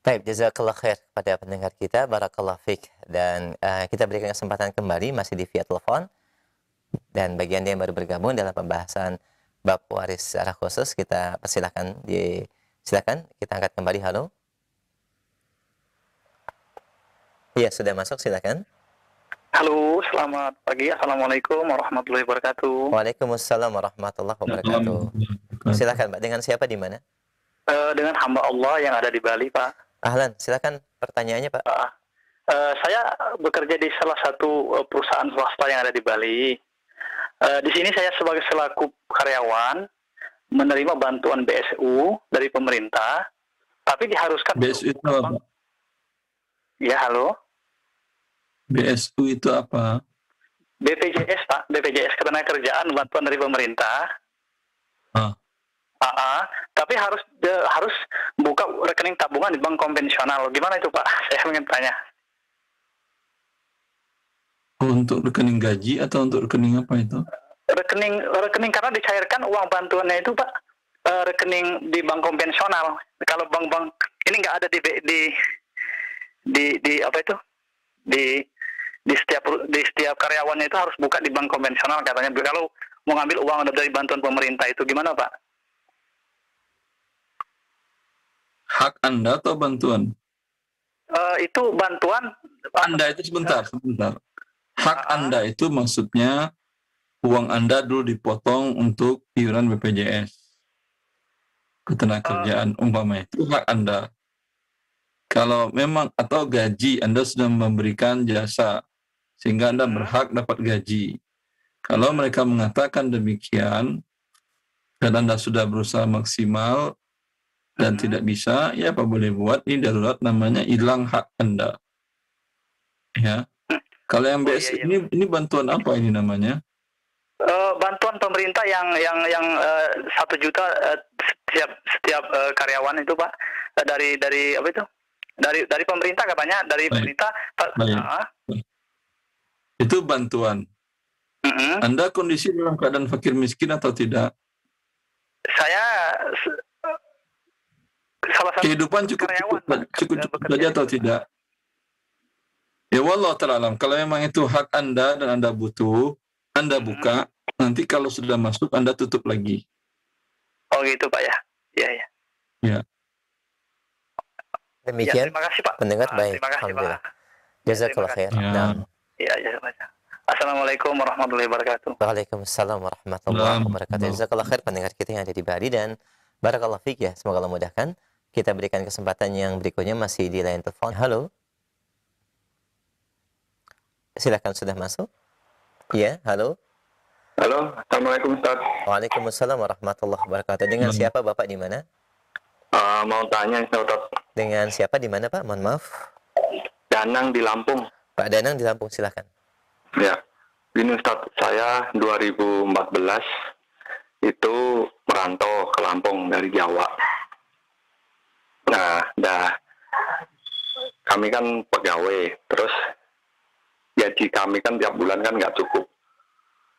baik, jazakallah khair kepada pendengar kita, barakallah fiqh. Dan kita berikan kesempatan kembali masih di via telepon. Dan bagi Anda yang baru bergabung dalam pembahasan bab waris secara khusus, kita persilakan silakan kita angkat kembali. Halo. Iya, sudah masuk, silakan. Halo, selamat pagi. Assalamualaikum warahmatullahi wabarakatuh. Waalaikumsalam warahmatullahi wabarakatuh. Silakan Pak, dengan siapa di mana? Dengan hamba Allah yang ada di Bali, Pak. Ahlan, silakan pertanyaannya Pak. Saya bekerja di salah satu perusahaan swasta yang ada di Bali. Di sini saya sebagai selaku karyawan menerima bantuan BSU dari pemerintah, tapi diharuskan. BSU itu apa? Ya, halo. BSU itu apa? BPJS Pak, BPJS Ketenagakerjaan, bantuan dari pemerintah. Tapi harus buka rekening tabungan di bank konvensional. Gimana itu Pak? Saya ingin tanya. Untuk rekening gaji atau untuk rekening apa itu? Rekening karena dicairkan uang bantuannya itu Pak, rekening di bank konvensional. Kalau bank-bank ini nggak ada di apa itu? Di setiap karyawannya itu harus buka di bank konvensional katanya. Kalau mau ngambil uang dari bantuan pemerintah itu gimana Pak? Hak Anda atau bantuan? Itu bantuan. Anda itu sebentar. Hak Anda itu maksudnya uang Anda dulu dipotong untuk iuran BPJS Ketenagakerjaan, umpamanya itu hak Anda. Kalau memang atau gaji Anda sudah memberikan jasa sehingga Anda berhak dapat gaji. Kalau mereka mengatakan demikian dan Anda sudah berusaha maksimal dan tidak bisa, ya apa boleh buat, ini darurat, namanya hilang hak Anda. Ya. Kalau yang Oh, BS iya, iya. ini bantuan apa ini namanya? Bantuan pemerintah yang 1 juta setiap karyawan itu Pak, dari apa itu? Dari pemerintah katanya, dari Baik. pemerintah. Baik. Itu bantuan. Anda kondisi dalam keadaan fakir miskin atau tidak? Saya salah satu Kehidupan cukup karyawan Pak, saja atau tidak? Ya wallah ta'ala alam. Kalau memang itu hak Anda dan Anda butuh, Anda buka, nanti kalau sudah masuk Anda tutup lagi. Oh gitu Pak ya. Iya, iya. Ya. Demikian, Terima kasih Pak. pendengar baik. Terima kasih Alhamdulillah. Pak. Jazakallah Terima khair. kasih. Ya. Nah, Iya, iya. Assalamualaikum warahmatullahi wabarakatuh. Waalaikumsalam warahmatullahi wabarakatuh. Jazakallah khair pendengar kita yang ada di Bali, dan barakallah fiik ya. Semoga Allah mudahkan. Kita berikan kesempatan yang berikutnya masih di line telepon. Halo. Silakan, sudah masuk. Ya, halo. Halo, Assalamualaikum Ustaz. Waalaikumsalam warahmatullahi wabarakatuh. Dengan siapa Bapak, di mana? Mau tanya Ustaz. Dengan siapa, di mana Pak? Mohon maaf. Danang di Lampung. Pak Danang di Lampung, silakan. Ya, ini Ustaz, saya 2014 itu merantau ke Lampung dari Jawa. Nah, kami kan pegawai, terus gaji kami kan tiap bulan kan nggak cukup.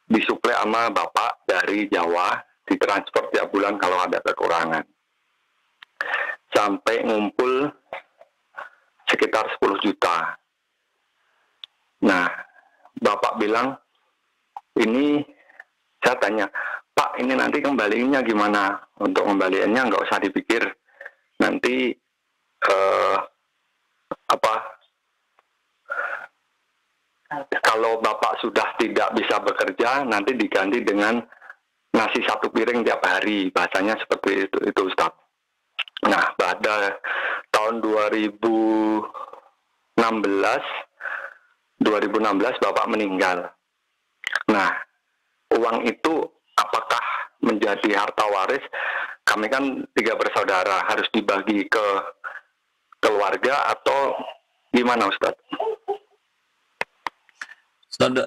Disuplai sama bapak dari Jawa, ditransfer tiap bulan kalau ada kekurangan. Sampai ngumpul sekitar 10 juta. Nah, bapak bilang, ini saya tanya, Pak, ini nanti kembaliinnya gimana? Untuk kembaliannya nggak usah dipikir. Nanti kalau bapak sudah tidak bisa bekerja, nanti diganti dengan nasi 1 piring tiap hari. Bahasanya seperti itu Ustaz. Nah, pada tahun 2016 bapak meninggal. Nah, uang itu apakah menjadi harta waris? Kami kan 3 bersaudara, harus dibagi ke keluarga atau gimana Ustaz?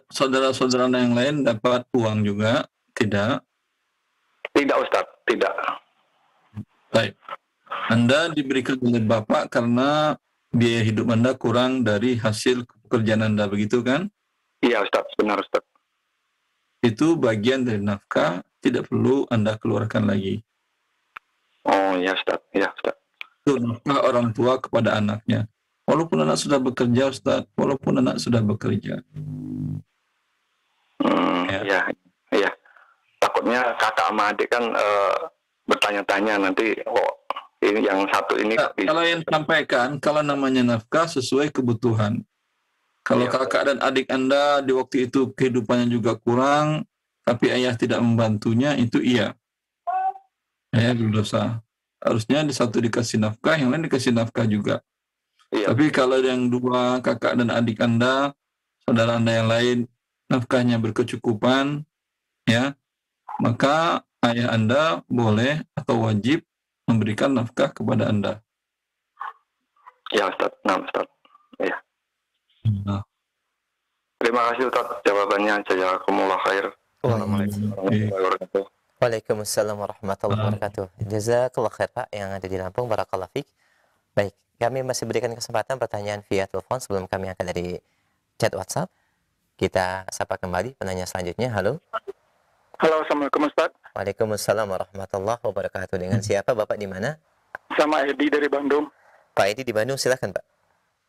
Saudara-saudara yang lain dapat uang juga? Tidak? Tidak Ustaz, tidak. Baik. Anda diberikan oleh Bapak karena biaya hidup Anda kurang dari hasil pekerjaan Anda, begitu kan? Iya Ustaz, benar Ustaz. Itu bagian dari nafkah, tidak perlu Anda keluarkan lagi. Oh iya Ustaz, iya Ustaz. Itu nafkah orang tua kepada anaknya. Walaupun anak sudah bekerja, Ustaz, walaupun anak sudah bekerja. Iya. Takutnya kakak sama adik kan bertanya-tanya nanti, ini yang satu ini. Kalau yang sampaikan, kalau namanya nafkah sesuai kebutuhan. Kalau kakak dan adik Anda di waktu itu kehidupannya juga kurang, tapi ayah tidak membantunya, itu iya. Ayah berdosa. Harusnya di satu dikasih nafkah, yang lain dikasih nafkah juga. Iya. Tapi kalau yang 2 kakak dan adik Anda, saudara Anda yang lain, nafkahnya berkecukupan, ya, maka ayah Anda boleh atau wajib memberikan nafkah kepada Anda. Ya Ustaz, nah Ustaz. Iya. Nah. Terima kasih Ustaz jawabannya. Jazakumullah khair. Waalaikumsalam warahmatullahi wabarakatuh. Jazakallah khair Pak yang ada di Lampung, barakallah fiik. Baik, kami masih berikan kesempatan pertanyaan via telepon sebelum kami akan dari chat WhatsApp. Kita sapa kembali penanya selanjutnya. Halo. Halo, Assalamualaikum Ustaz. Waalaikumsalam warahmatullahi wabarakatuh. Dengan siapa Bapak, di mana? Sama Edi dari Bandung. Pak Edi di Bandung, silakan Pak.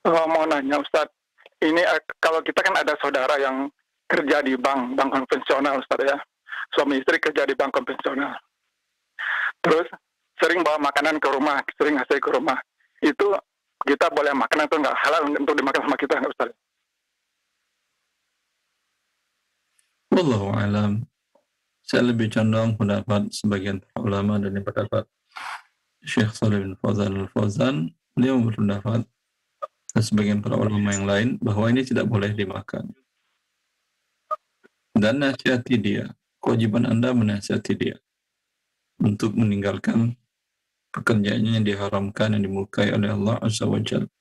Mau nanya Ustaz, ini kalau kita kan ada saudara yang kerja di bank konvensional Ustaz ya. Suami istri kerja di bank konvensional. Terus sering bawa makanan ke rumah, sering ngasih ke rumah. Itu kita boleh makan atau nggak, halal untuk dimakan sama kita nggak Ustaz? Wallahu a'lam. Saya lebih condong pendapat sebagian ulama dan pendapat Syekh Shalih bin Fauzan Al-Fauzan. Beliau berpendapat dan sebagian para ulama yang lain bahwa ini tidak boleh dimakan. Dan nasihati dia. Kewajiban Anda menasihati dia untuk meninggalkan pekerjaannya yang diharamkan, yang dimurkai oleh Allah Azza wa Jalla.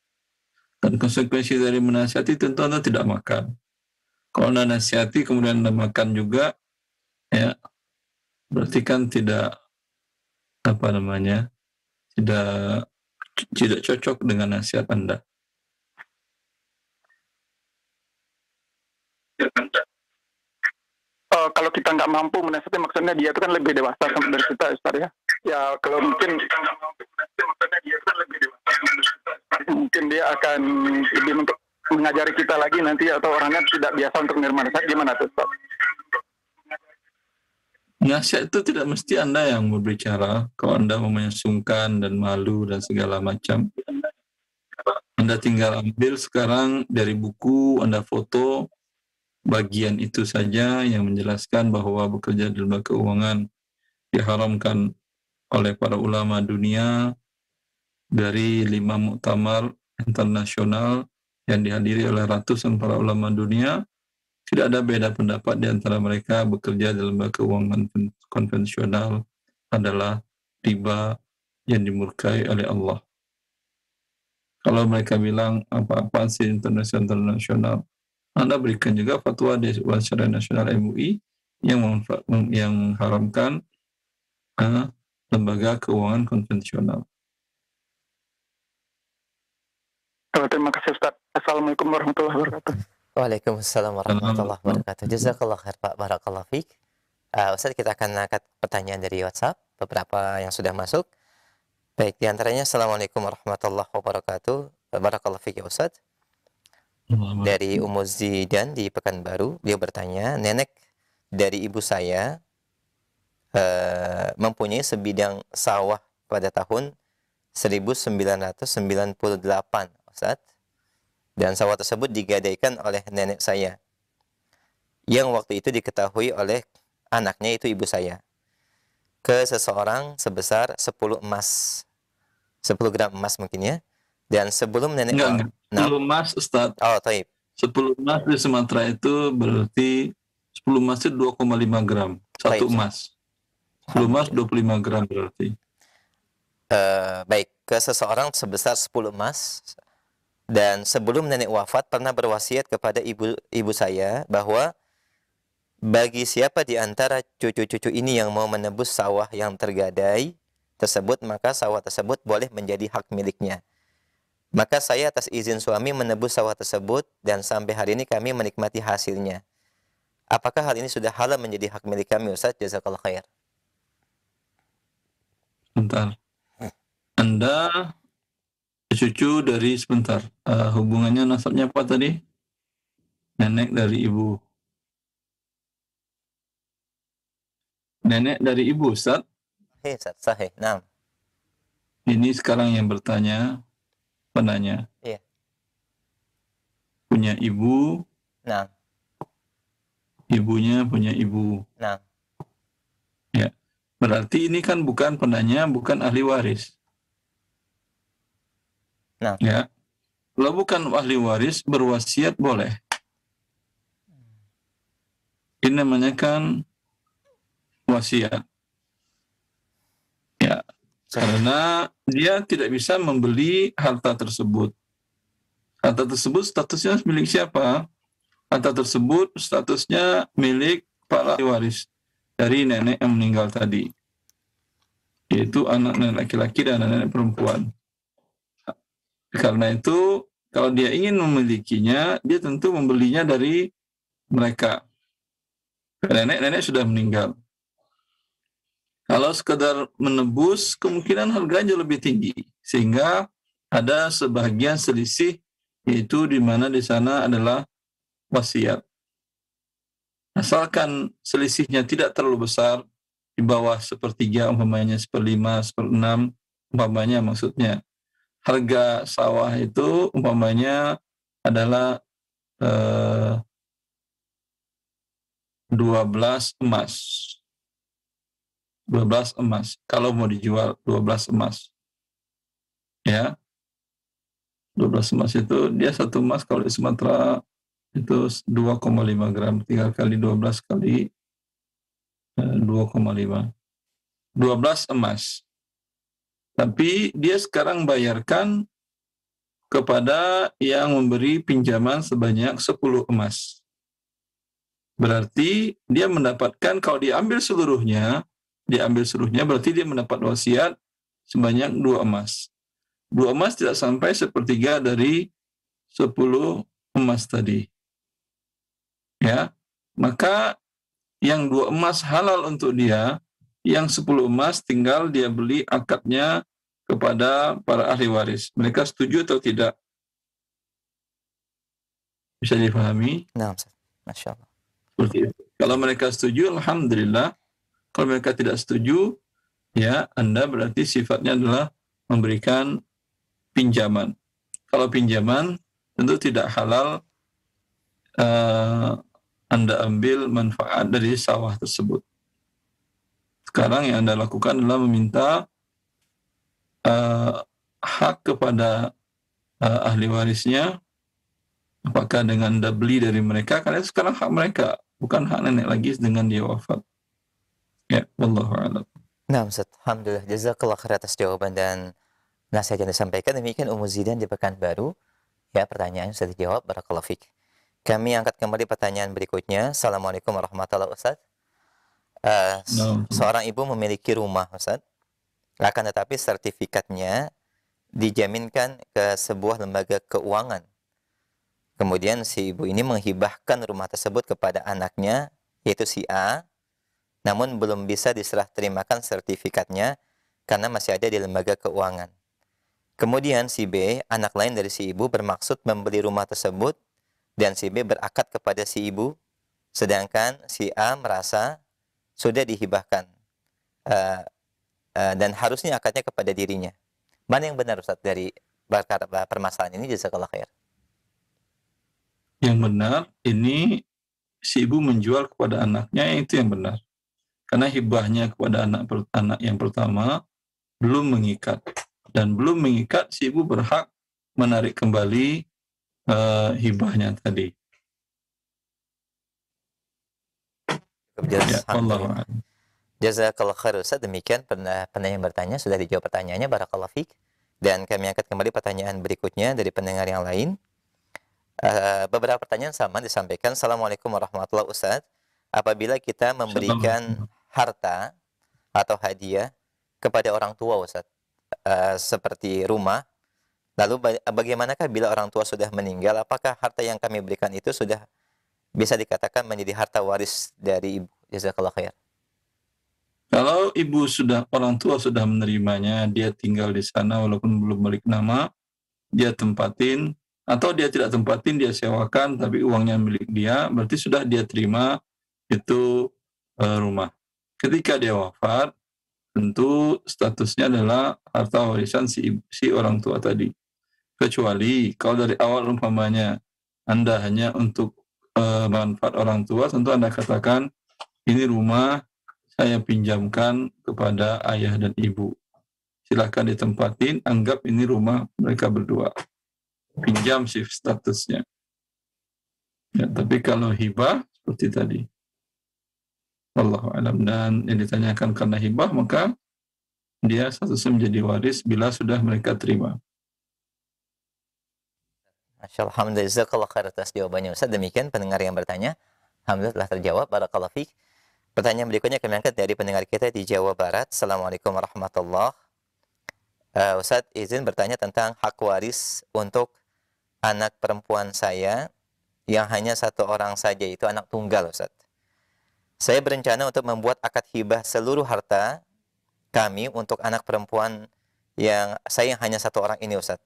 Dan konsekuensi dari menasihati tentu Anda tidak makan. Kalau Anda nasihati kemudian Anda makan juga, ya berarti kan tidak tidak cocok dengan nasihat Anda. Kalau kita nggak mampu menasihati, maksudnya dia itu kan lebih dewasa dari kita, Ustaz ya. Ya kalau mungkin kita nggak mampu menasihati, maksudnya dia itu kan lebih dewasa dari kita. Mungkin dia akan lebih untuk mengajari kita lagi nanti, atau orangnya tidak biasa untuk menerima nasihat, gimana tuh, Ustaz? Nasihat itu tidak mesti Anda yang berbicara. Kalau Anda sungkan dan malu dan segala macam, Anda tinggal ambil sekarang dari buku, Anda foto bagian itu saja yang menjelaskan bahwa bekerja di lembaga keuangan diharamkan oleh para ulama dunia dari 5 muktamar internasional yang dihadiri oleh ratusan para ulama dunia. Tidak ada beda pendapat di antara mereka. Bekerja di lembaga keuangan konvensional adalah riba yang dimurkai oleh Allah. Kalau mereka bilang apa-apaan sih internasional, Anda berikan juga fatwa Dewan Syariah Nasional MUI yang mengharamkan lembaga keuangan konvensional. Terima kasih, Ustaz. Assalamualaikum warahmatullahi wabarakatuh. Waalaikumsalam warahmatullahi wabarakatuh. Jazakallah khair Pak, barakallah fiik. Ustaz, kita akan angkat pertanyaan dari WhatsApp, beberapa yang sudah masuk. Baik, diantaranya Assalamualaikum warahmatullahi wabarakatuh. Barakallah fiik ya Ustaz. Dari Ummu Zidan di Pekanbaru, dia bertanya, nenek dari ibu saya mempunyai sebidang sawah pada tahun 1998, Ustaz. Dan sawah tersebut digadaikan oleh nenek saya, yang waktu itu diketahui oleh anaknya, itu ibu saya, ke seseorang sebesar 10 gram emas mungkin ya. Dan sebelum nenek... Enggak. 10 emas, Ustaz. Oh, taib. 10 emas di Sumatera itu berarti 10 emas itu 2,5 gram. Satu emas. 10 emas 25 gram berarti. Baik, ke seseorang sebesar 10 emas. Dan sebelum nenek wafat pernah berwasiat kepada ibu saya bahwa bagi siapa di antara cucu-cucu ini yang mau menebus sawah yang tergadai tersebut, maka sawah tersebut boleh menjadi hak miliknya. Maka saya atas izin suami menebus sawah tersebut dan sampai hari ini kami menikmati hasilnya. Apakah hal ini sudah halal menjadi hak milik kami, Ustaz? Jazakallah khair. Sebentar. Anda cucu dari hubungannya nasabnya apa tadi? Nenek dari ibu. Nenek dari ibu, Ustaz? Sahih, Ustaz. Sahih. Naam. Ini sekarang yang penanya. Iya. Punya ibu. Naam. Ibunya punya ibu. Naam. Ya. Berarti ini kan bukan penanya, bukan ahli waris. Naam. Ya. Kalau bukan ahli waris, berwasiat boleh. Ini namanya kan wasiat. Ya. Karena dia tidak bisa membeli harta tersebut. Harta tersebut statusnya milik siapa? Harta tersebut statusnya milik para ahli waris dari nenek yang meninggal tadi, yaitu anak nenek laki-laki dan anak nenek perempuan. Karena itu, kalau dia ingin memilikinya, dia tentu membelinya dari mereka. Nenek sudah meninggal. Kalau sekedar menebus, kemungkinan harganya jauh lebih tinggi. Sehingga ada sebagian selisih, yaitu di mana di sana adalah wasiat. Asalkan selisihnya tidak terlalu besar, di bawah 1/3, umpamanya 1/5, 1/6, umpamanya maksudnya. Harga sawah itu umpamanya adalah 12 emas. 12 emas. Kalau mau dijual 12 emas. Ya. 12 emas itu dia 1 emas kalau di Sumatera itu 2,5 gram. 3 kali 12 kali 2,5. 12 emas. Tapi dia sekarang bayarkan kepada yang memberi pinjaman sebanyak 10 emas. Berarti dia mendapatkan, kalau diambil seluruhnya berarti dia mendapat wasiat sebanyak 2 emas. 2 emas tidak sampai sepertiga dari 10 emas tadi. Ya, maka yang 2 emas halal untuk dia, yang 10 emas tinggal dia beli akadnya kepada para ahli waris. Mereka setuju atau tidak? Bisa dipahami? Nah, Masya Allah. Seperti itu. Kalau mereka setuju, alhamdulillah. Kalau mereka tidak setuju, ya Anda berarti sifatnya adalah memberikan pinjaman. Kalau pinjaman tentu tidak halal Anda ambil manfaat dari sawah tersebut. Sekarang yang Anda lakukan adalah meminta hak kepada ahli warisnya. Apakah dengan Anda beli dari mereka, karena itu sekarang hak mereka, bukan hak nenek lagi dengan dia wafat. Ya, wallahu a'lam. Nah, Ustaz, alhamdulillah, jazakallah khair atas jawaban dan nasihat yang disampaikan. Demikian Ummu Zidan di Pekanbaru. Ya, pertanyaan sudah dijawab, barakallahu fik. Kami angkat kembali pertanyaan berikutnya. Assalamualaikum warahmatullahi wabarakatuh. Seorang ibu memiliki rumah, Ustaz. Akan tetapi sertifikatnya dijaminkan ke sebuah lembaga keuangan. Kemudian si ibu ini menghibahkan rumah tersebut kepada anaknya, yaitu si A, namun belum bisa diserah terimakan sertifikatnya karena masih ada di lembaga keuangan. Kemudian si B, anak lain dari si ibu, bermaksud membeli rumah tersebut dan si B berakad kepada si ibu, sedangkan si A merasa sudah dihibahkan dan harusnya akadnya kepada dirinya. Mana yang benar, Ustaz, dari permasalahan ini? Jazakallah khair. Yang benar, ini si ibu menjual kepada anaknya, itu yang benar. Karena hibahnya kepada anak yang pertama belum mengikat. Dan belum mengikat, si ibu berhak menarik kembali hibahnya tadi. Ya, Allah. Jazakallah khair, Ustaz. Demikian pendengar yang bertanya, sudah dijawab pertanyaannya, barakallahu fik. Dan kami angkat kembali pertanyaan berikutnya dari pendengar yang lain. Beberapa pertanyaan sama disampaikan. Assalamualaikum warahmatullahi wabarakatuh. Apabila kita memberikan harta atau hadiah kepada orang tua, Ustaz, seperti rumah, lalu bagaimanakah bila orang tua sudah meninggal? Apakah harta yang kami berikan itu sudah bisa dikatakan menjadi harta waris dari ibu? Jazakallah khair. Kalau orang tua sudah menerimanya, dia tinggal di sana walaupun belum balik nama, dia tempatin, atau dia tidak tempatin, dia sewakan, tapi uangnya milik dia, berarti sudah dia terima itu rumah. Ketika dia wafat, tentu statusnya adalah harta warisan si orang tua tadi. Kecuali kalau dari awal umpamanya Anda hanya untuk manfaat orang tua, tentu Anda katakan, ini rumah saya pinjamkan kepada ayah dan ibu. Silakan ditempatin, anggap ini rumah mereka berdua. Pinjam sih statusnya. Ya, tapi kalau hibah seperti tadi. Wallahu a'lam. Dan yang ditanyakan karena hibah, maka dia statusnya menjadi waris bila sudah mereka terima. Masya Allah, alhamdulillah, jazakallah khair atas jawabannya, Ustaz. Demikian pendengar yang bertanya, alhamdulillah telah terjawab, barakallahu fiik. Pertanyaan berikutnya kami angkat dari pendengar kita di Jawa Barat. Assalamualaikum warahmatullahi wabarakatuh. Ustaz, izin bertanya tentang hak waris untuk anak perempuan saya yang hanya satu orang saja, itu anak tunggal, Ustaz. Saya berencana untuk membuat akad hibah seluruh harta kami untuk anak perempuan yang saya hanya satu orang ini, Ustaz.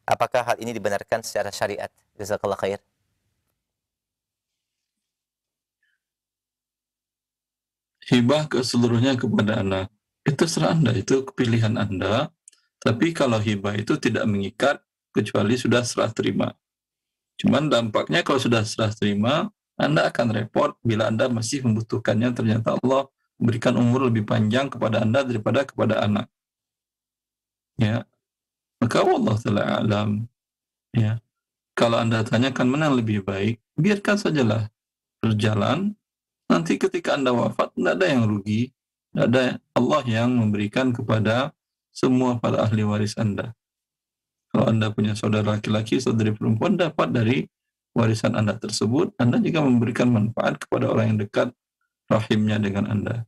Apakah hal ini dibenarkan secara syariat? Jazakallah khair. Hibah keseluruhnya kepada anak, itu terserah Anda, itu pilihan Anda. Tapi kalau hibah itu tidak mengikat kecuali sudah serah terima. Cuman dampaknya kalau sudah serah terima, Anda akan repot bila Anda masih membutuhkannya. Ternyata Allah memberikan umur lebih panjang kepada Anda daripada kepada anak. Ya, maka Allah Ta'ala alam. Ya, kalau Anda tanyakan mana yang lebih baik, biarkan sajalah berjalan. Nanti ketika Anda wafat, tidak ada yang rugi. Tidak ada, Allah yang memberikan kepada semua para ahli waris Anda. Kalau Anda punya saudara laki-laki, saudari perempuan, dapat dari warisan Anda tersebut. Anda juga memberikan manfaat kepada orang yang dekat rahimnya dengan Anda.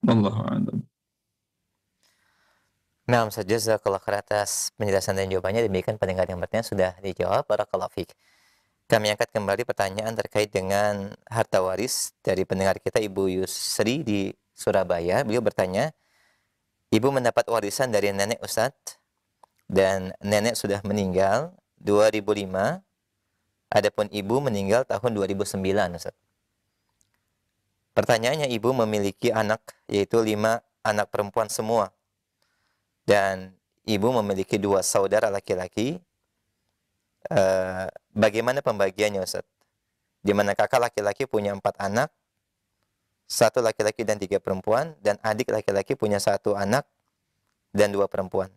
Wallahu a'lam. Nah, Ustaz, jazakallah khair atas penjelasan dan jawabannya. Demikian pendengar yang bertanya sudah dijawab. Barakallahu fiik. Kami angkat kembali pertanyaan terkait dengan harta waris dari pendengar kita, Ibu Yusri di Surabaya. Beliau bertanya, ibu mendapat warisan dari nenek Ustadz, dan nenek sudah meninggal 2005, adapun ibu meninggal tahun 2009, Ustadz. Pertanyaannya, ibu memiliki anak, yaitu 5 anak perempuan semua, dan ibu memiliki 2 saudara laki-laki. Bagaimana pembagiannya, Ustadz? Di mana kakak laki-laki punya 4 anak, 1 laki-laki dan 3 perempuan, dan adik laki-laki punya 1 anak dan 2 perempuan.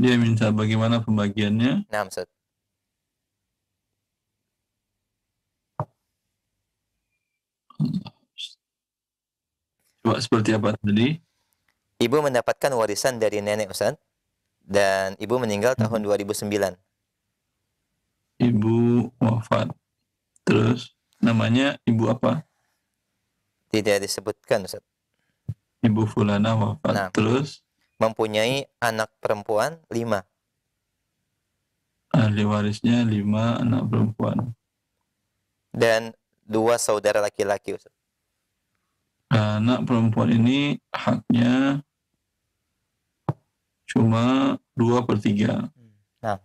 Dia minta bagaimana pembagiannya. Nah, Ustadz. Coba seperti apa tadi? Ibu mendapatkan warisan dari nenek, Ustadz, dan ibu meninggal tahun 2009. Ibu wafat. Terus namanya ibu apa? Tidak disebutkan, Ustadz. Ibu fulana wafat. Nah, terus mempunyai anak perempuan 5. Ahli warisnya 5 anak perempuan. Dan 2 saudara laki-laki, Ustaz. Anak perempuan ini haknya cuma 2/3. Nah.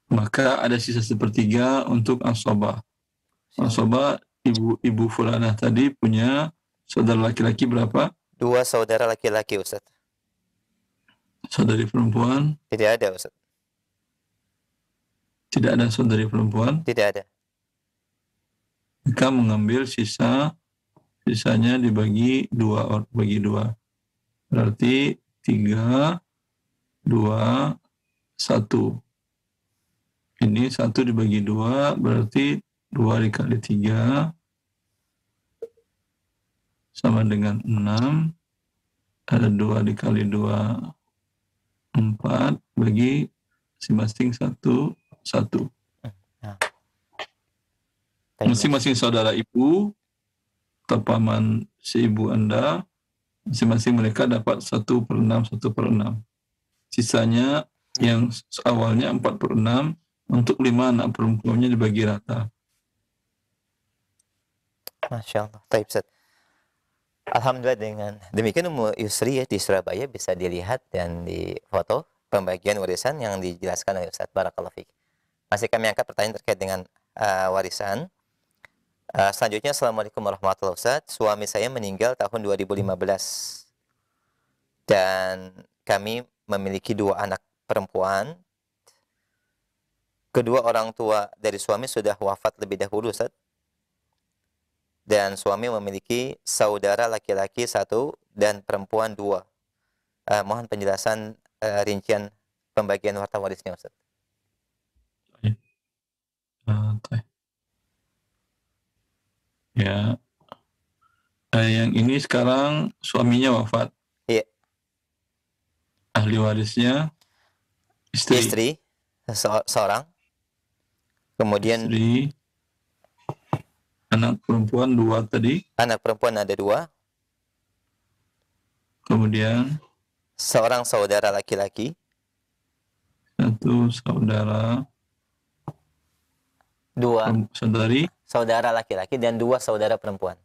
Maka ada sisa 1/3 untuk asobah. Asobah, ibu fulana tadi punya saudara laki-laki berapa? 2 saudara laki-laki, Ustaz. Saudari perempuan? Tidak ada, Ustaz. Tidak ada saudari perempuan? Tidak ada. Maka mengambil sisanya dibagi 2, bagi 2. Berarti 3, 2, 1. Ini 1 dibagi 2, berarti 2 dikali 3 sama dengan 6. Ada 2 dikali 2, 4, bagi masing-masing 1. Masing-masing saudara ibu atau paman si ibu Anda, masing-masing mereka dapat 1/6. Sisanya yang awalnya 4/6 untuk 5 anak perempuannya dibagi rata. Masya Allah. Baik, Ustaz. Alhamdulillah, dengan demikian Ummu Yusri di Surabaya bisa dilihat dan di foto pembagian warisan yang dijelaskan oleh Ustaz. Barakallahu fiik. Masih kami angkat pertanyaan terkait dengan warisan. Selanjutnya, Assalamualaikum warahmatullahi wabarakatuh. Suami saya meninggal tahun 2015 dan kami memiliki 2 anak perempuan. Kedua orang tua dari suami sudah wafat lebih dahulu, Ustaz. Dan suami memiliki saudara laki-laki 1 dan perempuan 2. Mohon penjelasan rincian pembagian harta warisnya, Ustaz. Ya. Yang ini sekarang suaminya wafat. Iya. Ahli warisnya istri. Seorang. Kemudian istri. Anak perempuan 2 tadi. Anak perempuan ada 2. Kemudian seorang saudara laki-laki. 1 saudara. 2 saudari. Saudara laki-laki dan 2 saudara perempuan.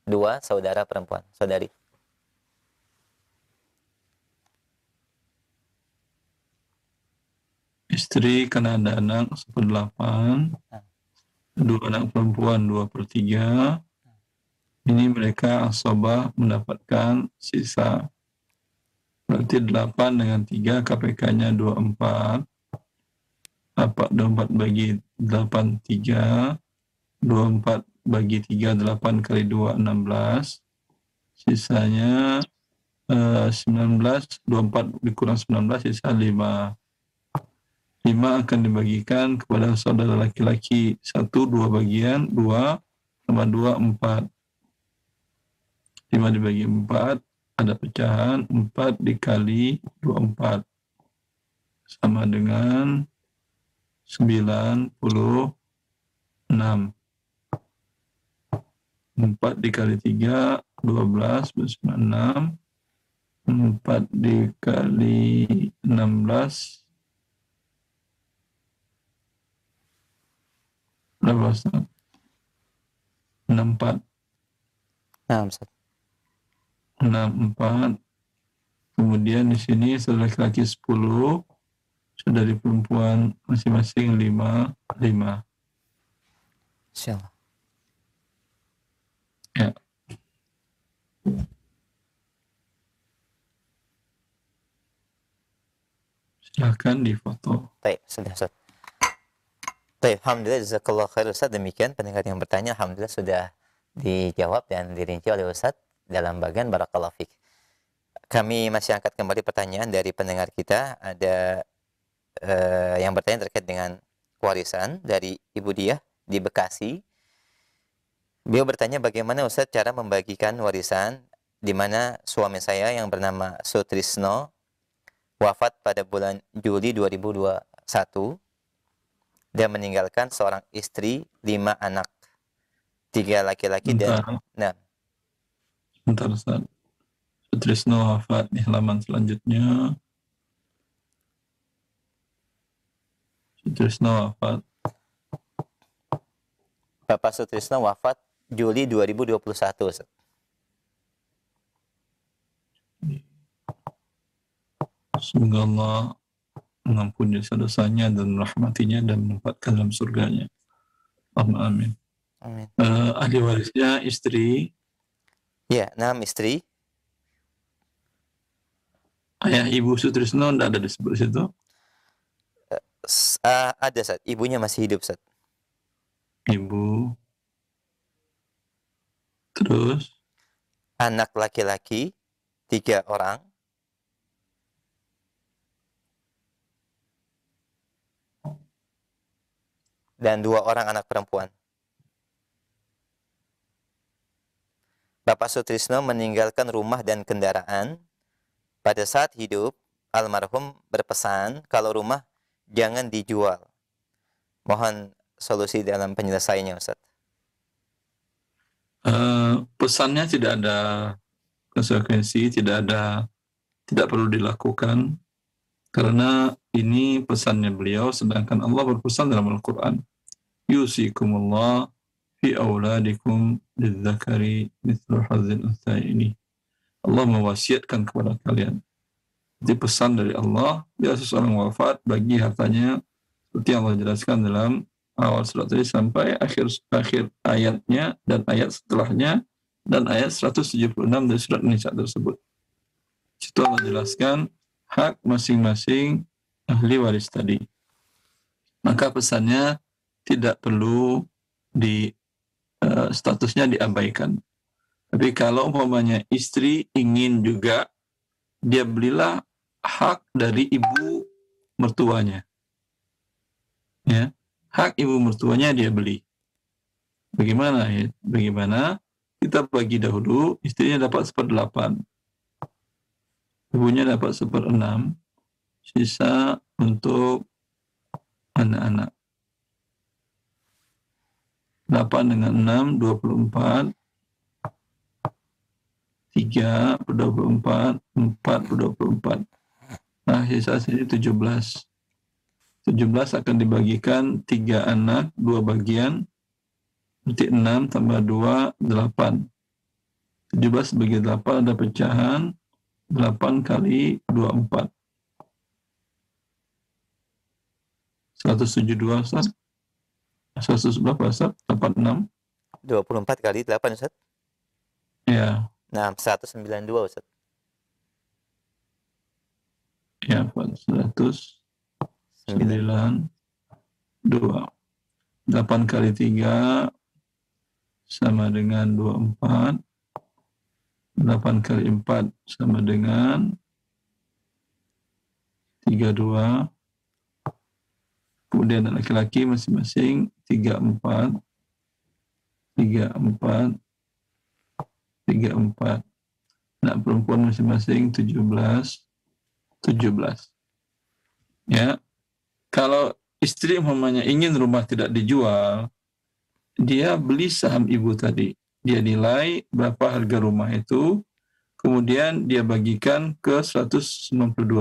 2 saudara perempuan, saudari. Istri karena ada anak 1/8. 2 anak perempuan 2/3. Ini mereka asabah mendapatkan sisa. Berarti 8 dengan 3, KPK-nya 24. Dapat 24 bagi 8, 3. 24 bagi 3, 8 kali 2, 16. Sisanya 19. 24 dikurang 19, sisa 5. 5 akan dibagikan kepada saudara laki-laki 1, 2 bagian, 2 tambah 2, 4. 5 dibagi 4, ada pecahan 4 dikali 24 sama dengan 96. 4 dikali 3 12 plus 6. 4 dikali 16 berapa Ustaz? 64. Nah, Ustaz. 64. Kemudian di sini sudah laki-laki 10, sudah di perempuan masing-masing 5. Insyaallah. Ya. Silakan difoto. Baik, sudah Ustaz. Baik, alhamdulillah jazakallahu khair Ustaz. Demikian pendengar yang bertanya alhamdulillah sudah dijawab dan dirinci oleh Ustaz dalam bagian barakallahu fik. Kami masih angkat kembali pertanyaan dari pendengar kita. Ada yang bertanya terkait dengan warisan dari Ibu Diah di Bekasi. Beliau bertanya bagaimana Ustaz cara membagikan warisan di mana suami saya yang bernama Sutrisno wafat pada bulan Juli 2021 dan meninggalkan seorang istri, 5 anak, 3 laki-laki dan 6. Sebentar Ustaz. Sutrisno wafat di halaman selanjutnya. Sutrisno wafat. Bapak Sutrisno wafat Juli 2021 Ustaz. Semoga Allah mengampuni dosa-dosanya dan merahmatinya dan menempatkan dalam surganya. Allahumma amin. Amin. Ahli warisnya istri, Ya, 6 istri. ayah ibu Sutrisno tidak ada disebut di situ. Ada Ustaz, ibunya masih hidup Ustaz. Ibu. Terus Anak laki-laki 3 orang. Dan 2 orang anak perempuan. Bapak Sutrisno meninggalkan rumah dan kendaraan. Pada saat hidup, almarhum berpesan kalau rumah jangan dijual. Mohon solusi dalam penyelesaiannya, Ustaz. pesannya tidak ada konsekuensi, tidak perlu dilakukan, karena ini pesannya beliau, sedangkan Allah berpesan dalam Al-Quran, yusikumullah fi auladikum lidzakari mithlu hadzil unthayaini. Allah mewasiatkan kepada kalian. Jadi pesan dari Allah, bila seseorang wafat, bagi hartanya seperti yang Allah jelaskan dalam awal surat tadi sampai akhir ayatnya dan ayat setelahnya dan ayat 176 dari surat Nisa tersebut. Situ Allah jelaskan hak masing-masing ahli waris tadi. Maka pesannya tidak perlu statusnya diabaikan. Tapi kalau umpamanya istri ingin juga, dia belilah hak dari ibu mertuanya. Ya, hak ibu mertuanya dia beli. Bagaimana ya? Bagaimana? Kita bagi dahulu, istrinya dapat 1/8. Ibunya dapat 1/6. Sisa untuk anak-anak. 8 dengan 6, 24. 3 per 24, 4 per 24. Nah, sisa sini 17. 17 akan dibagikan 3 anak, 2 bagian. Berarti 6 tambah 2, 8. 17 bagi 8 ada pecahan. 8 kali 24. 172, Ustaz. 100 berapa, Ustaz? 86. 24 kali 8, Ustaz. Ya. Nah, 192, Ustaz. Ya, 192. 8 kali 3 sama dengan 24. 8 kali 4 sama dengan 32. Kemudian laki-laki masing-masing 34. 34. Anak perempuan masing-masing 17. Ya. Kalau istri umpamanya ingin rumah tidak dijual, dia beli saham ibu tadi. Dia nilai berapa harga rumah itu, kemudian dia bagikan ke 192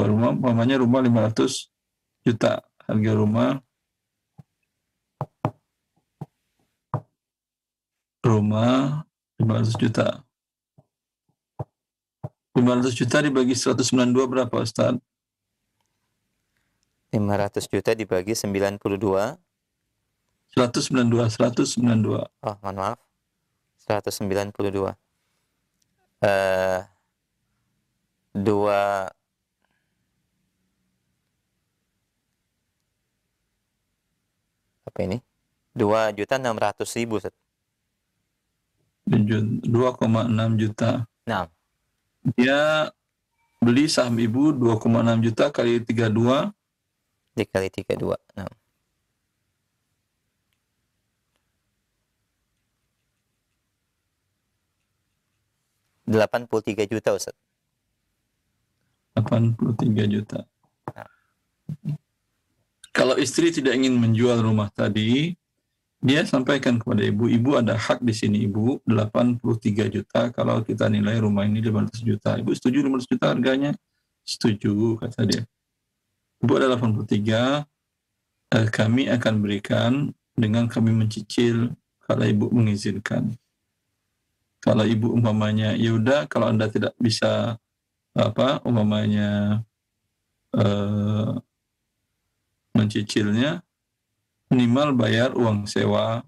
rumah, umpamanya rumah 500 juta. Harga rumah 500 juta. 500 juta dibagi 192 berapa, Ustaz? 500 juta dibagi 92. 192. Oh, mohon maaf. 192. Dua apa ini? 2.600.000. 2,6 juta. Nah, Dia beli saham ibu 2,6 juta kali 32. dikali 32. Nah. $83 juta, Ustaz. 83 juta. Kalau istri tidak ingin menjual rumah tadi, dia sampaikan kepada ibu, ibu ada hak di sini ibu, 83 juta kalau kita nilai rumah ini 500 juta. Ibu setuju 500 juta harganya? Setuju, kata dia. Ibu ada 83, kami akan berikan dengan kami mencicil kalau ibu mengizinkan. Kalau ibu umpamanya, ya udah kalau Anda tidak bisa mencicilnya, minimal bayar uang sewa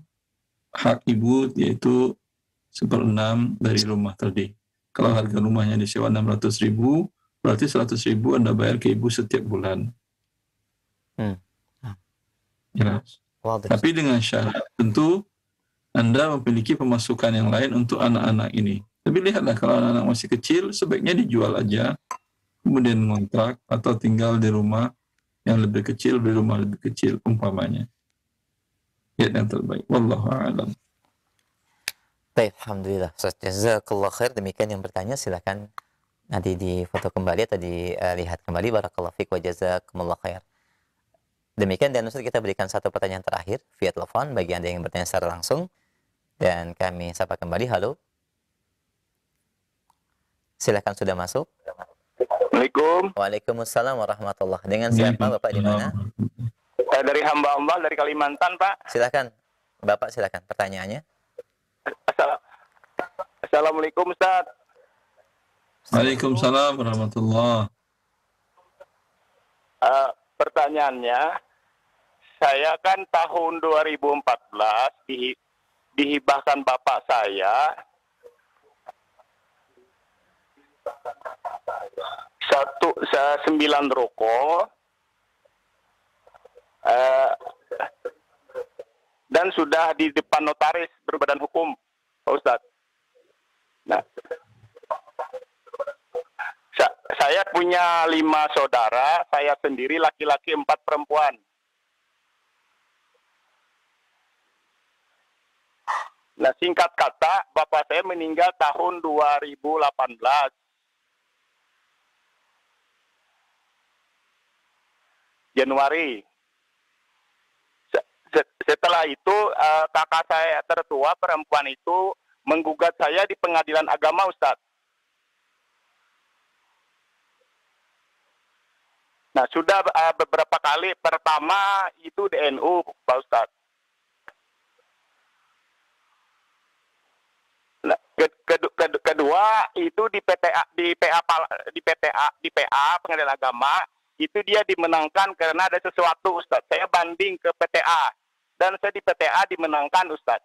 hak ibu, yaitu 1/6 dari rumah tadi. Kalau harga rumahnya disewa 600.000, berarti 100.000 Anda bayar ke ibu setiap bulan. Jelas. Tapi dengan syarat tentu Anda memiliki pemasukan yang lain untuk anak-anak ini. Tapi lihatlah kalau anak-anak masih kecil, sebaiknya dijual aja, kemudian ngontrak atau tinggal di rumah yang lebih kecil, beli rumah lebih kecil umpamanya. Ya, yang terbaik. Wallahu a'lam. Baik, alhamdulillah. Jazakallah khair. Demikian yang bertanya, silakan nanti difoto kembali atau dilihat kembali. Barakallahu fiik wa jazakumullah khair. Demikian, dan Ustaz, kita berikan satu pertanyaan terakhir via telepon bagi Anda yang bertanya secara langsung, dan kami sapa kembali. Halo, silakan, sudah masuk. Assalamualaikum. Waalaikumsalam warahmatullah. Dengan siapa Bapak, di mana? Dari hamba Allah dari Kalimantan, Pak. Silakan Bapak, silakan pertanyaannya. Assalamualaikum, Ustaz. Waalaikumsalam warahmatullah. Pertanyaannya, saya kan tahun 2014 dihibahkan bapak saya 9 ruko, dan sudah di depan notaris berbadan hukum, Pak Ustadz. Nah, saya punya 5 saudara, saya sendiri laki-laki, 4 perempuan. Nah, singkat kata, bapak saya meninggal tahun 2018. Januari. Setelah itu kakak saya tertua perempuan itu menggugat saya di pengadilan agama, Ustadz. Nah, sudah beberapa kali. Pertama itu di NU, Pak Ustadz. Nah, kedua itu di PA pengadilan agama. Itu dia dimenangkan karena ada sesuatu, Ustadz. Saya banding ke PTA, dan saya di PTA dimenangkan, Ustadz.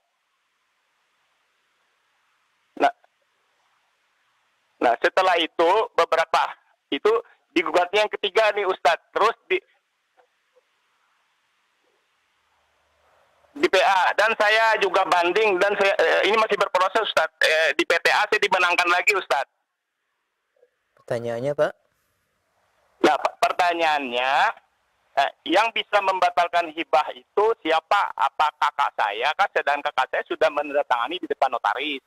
Nah, setelah itu beberapa itu digugatnya yang ketiga nih, Ustadz. Terus di PA, dan saya juga banding, dan saya ini masih berproses, Ustadz. Di PTA saya dimenangkan lagi, Ustadz. Pertanyaannya, Pak? Nah, pertanyaannya, yang bisa membatalkan hibah itu siapa? Apa kakak saya? Kan sedang kakak saya sudah menandatangani di depan notaris.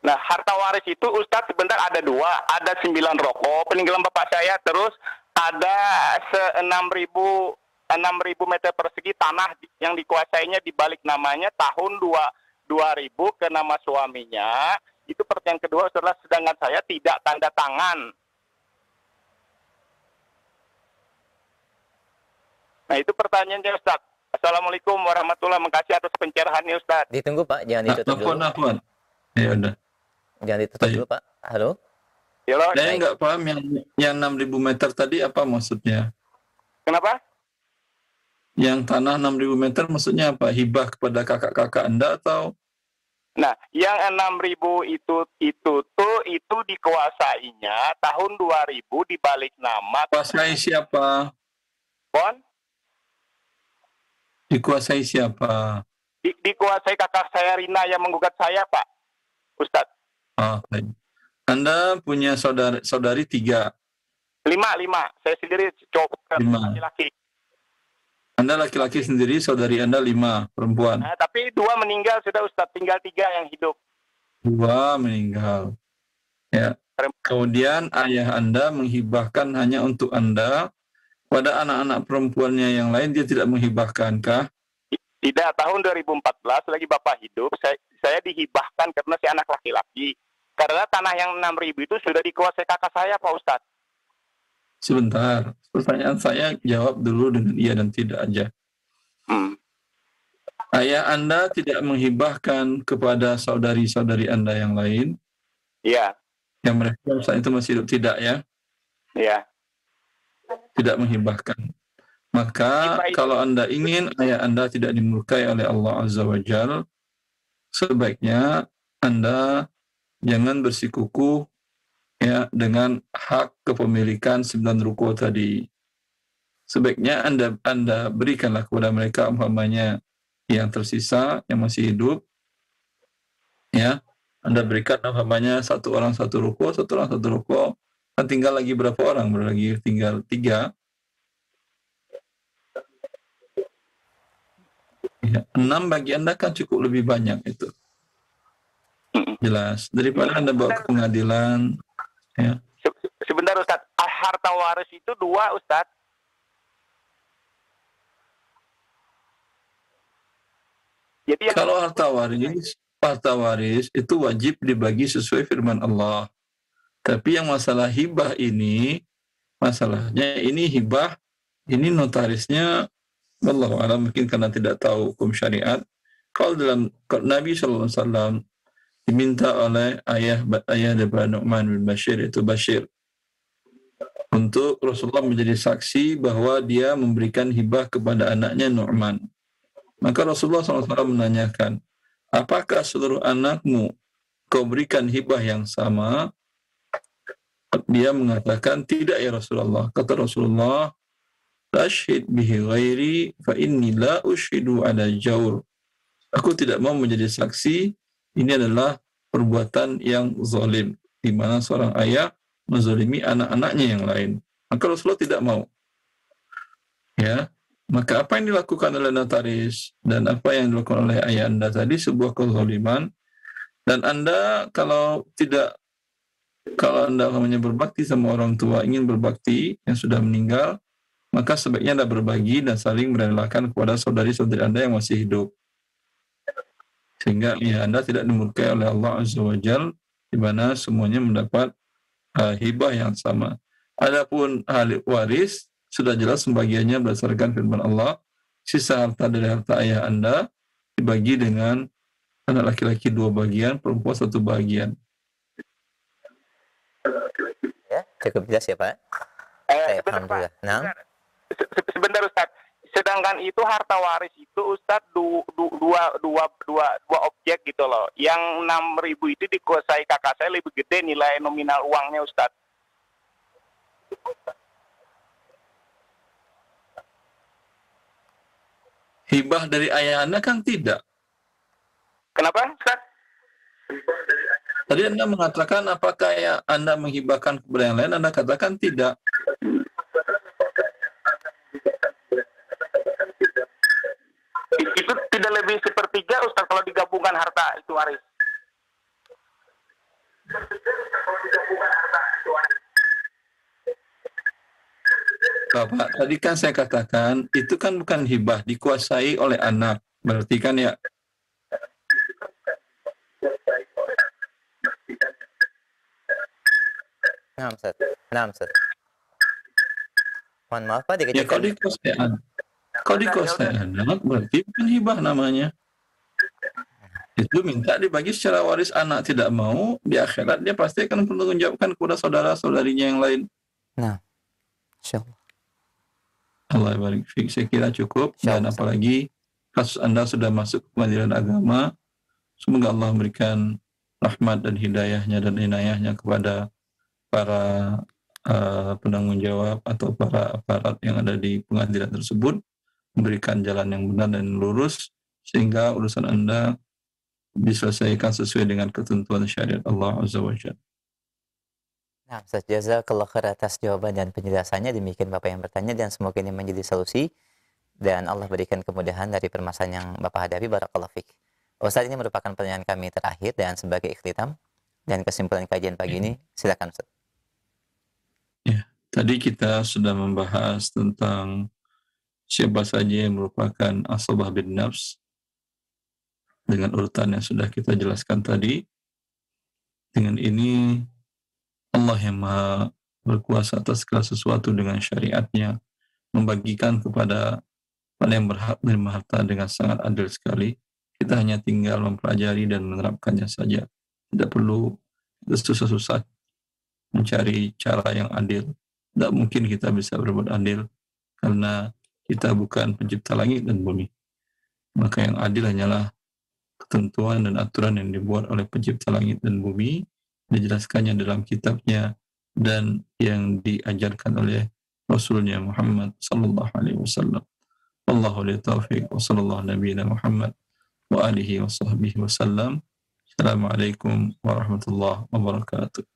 Nah, harta waris itu Ustadz sebentar ada 2, ada 9 rokok peninggalan bapak saya, terus ada 6.000 meter persegi tanah yang dikuasainya dibalik namanya tahun 2000 ke nama suaminya. Itu pertanyaan kedua, setelah sedangkan saya tidak tanda tangan. Nah, itu pertanyaannya Ustadz. Assalamualaikum warahmatullahi wabarakatuh. Makasih atas pencerahannya Ustadz. Ditunggu Pak, jangan ditutup dulu. Afwan. Ya udah. Jangan ditutup dulu Pak. Halo? Saya nggak paham yang 6.000 meter tadi apa maksudnya? Kenapa? Yang tanah 6.000 meter maksudnya apa? Hibah kepada kakak-kakak Anda atau? Nah, yang 6.000 itu dikuasainya tahun 2000 dibalik nama. Kuasai siapa? Bon? Dikuasai siapa? Dikuasai kakak saya Rina yang menggugat saya, Pak Ustadz. Baik. Anda punya saudari 3? 5. Saya sendiri cowok, laki-laki. Anda laki-laki sendiri, saudari Anda 5 perempuan. Nah, tapi 2 meninggal sudah Ustadz, tinggal 3 yang hidup. 2 meninggal. Ya. Kemudian ayah Anda menghibahkan hanya untuk Anda. Pada anak-anak perempuannya yang lain dia tidak menghibahkankah? Tidak, tahun 2014 lagi Bapak hidup, saya dihibahkan karena si anak laki-laki. Karena tanah yang 6.000 itu sudah dikuasai kakak saya, Pak Ustadz. Sebentar, pertanyaan saya jawab dulu dengan iya dan tidak aja. Ayah Anda tidak menghibahkan kepada saudari-saudari Anda yang lain? Iya. Yang mereka saat itu masih hidup, tidak ya? Iya. Tidak menghibahkan. Maka kalau Anda ingin ayah Anda tidak dimurkai oleh Allah Azza wa Jalla, sebaiknya Anda jangan bersikukuh ya dengan hak kepemilikan 9 ruko tadi. Sebaiknya Anda berikanlah kepada mereka umpamanya yang tersisa, yang masih hidup, ya. Anda berikan umpamanya 1 orang 1 ruko, 1 orang 1 ruko. Kan tinggal lagi berapa orang? Berlagi tinggal 3. Ya, 6 bagi Anda kan cukup lebih banyak itu. Jelas. Daripada Anda bawa ke pengadilan. Ya. Sebentar Ustadz, harta waris itu 2 Ustadz. Jadi kalau harta waris itu wajib dibagi sesuai firman Allah. Tapi yang masalah hibah ini, masalahnya ini hibah, ini notarisnya, wallahu a'lam, mungkin karena tidak tahu hukum syariat. Kalau dalam Nabi SAW diminta oleh ayah daripada Nu'man bin Bashir, itu Bashir, untuk Rasulullah menjadi saksi bahwa dia memberikan hibah kepada anaknya Nu'man. Maka Rasulullah SAW menanyakan, apakah seluruh anakmu kau berikan hibah yang sama? Dia mengatakan, tidak ya Rasulullah. Kata Rasulullah, Rashid bihi ghairi fa inni la ushidu ala jawr. Aku tidak mau menjadi saksi, ini adalah perbuatan yang zalim, di mana seorang ayah menzalimi anak-anaknya yang lain. Maka Rasulullah tidak mau. Ya, maka apa yang dilakukan oleh notaris dan apa yang dilakukan oleh ayah Anda tadi sebuah kezaliman. Dan Anda kalau Anda namanya berbakti sama orang tua, ingin berbakti yang sudah meninggal, maka sebaiknya Anda berbagi dan saling merelakan kepada saudari-saudari Anda yang masih hidup. Sehingga ya Anda tidak dimurkai oleh Allah Azza wa Jalla, di mana semuanya mendapat hibah yang sama. Adapun ahli waris, sudah jelas pembagiannya berdasarkan firman Allah, sisa harta dari harta ayah Anda dibagi dengan anak laki-laki 2 bagian, perempuan 1 bagian. Ya, cukup jelas ya Pak. Alhamdulillah. Sebentar Ustaz. Sedangkan itu harta waris itu Ustaz dua objek gitu loh. Yang 6.000 itu dikuasai kakak saya lebih gede nilai nominal uangnya Ustaz. Hibah dari ayah Anda kan tidak. Kenapa Ustaz? Tadi Anda mengatakan apakah ya Anda menghibahkan kepada yang lain, Anda katakan tidak. Itu tidak lebih sepertiga Ustaz kalau digabungkan harta itu waris. Bapak, tadi kan saya katakan itu kan bukan hibah, dikuasai oleh anak. Berarti kan ya Nah, Ustaz. Nah, Ustaz. Mohon maaf Pak, ya kalau dikuasai anak berarti bukan hibah namanya. Itu minta dibagi secara waris, anak tidak mau, di akhirat dia pasti akan mempertanggungjawabkan kepada saudara-saudarinya yang lain. Nah, insyaallah. Allah barik fiik. Saya kira cukup. Dan apalagi kasus Anda sudah masuk ke pengadilan agama, semoga Allah memberikan rahmat dan hidayahnya dan inayahnya kepada para penanggung jawab atau para aparat yang ada di pengadilan tersebut, memberikan jalan yang benar dan lurus sehingga urusan Anda diselesaikan sesuai dengan ketentuan syariat Allah Azza wa Jalla. Nah, Ustaz, jazakallah khair atas jawaban dan penjelasannya. Demikian Bapak yang bertanya, dan semoga ini menjadi solusi dan Allah berikan kemudahan dari permasalahan yang Bapak hadapi. Barakallahu fiik. Ustaz, ini merupakan pertanyaan kami terakhir dan sebagai ikhtitam dan kesimpulan kajian pagi ini, silakan Ustaz. Ya, tadi kita sudah membahas tentang siapa saja yang merupakan asabah bin nafs dengan urutan yang sudah kita jelaskan tadi. Dengan ini Allah yang Maha berkuasa atas segala sesuatu dengan syariatnya, membagikan kepada yang berhak menerima harta dengan sangat adil sekali. Kita hanya tinggal mempelajari dan menerapkannya saja. Tidak perlu susah-susah mencari cara yang adil. Tidak mungkin kita bisa berbuat adil karena kita bukan pencipta langit dan bumi. Maka yang adil hanyalah ketentuan dan aturan yang dibuat oleh pencipta langit dan bumi, dijelaskannya dalam kitabnya dan yang diajarkan oleh Rasulnya Muhammad sallallahu alaihi wasallam. Wallahu li taufiq wa sallallahu nabiyina Muhammad wa alihi wa sahbihi wasallam. Assalamualaikum warahmatullahi wabarakatuh.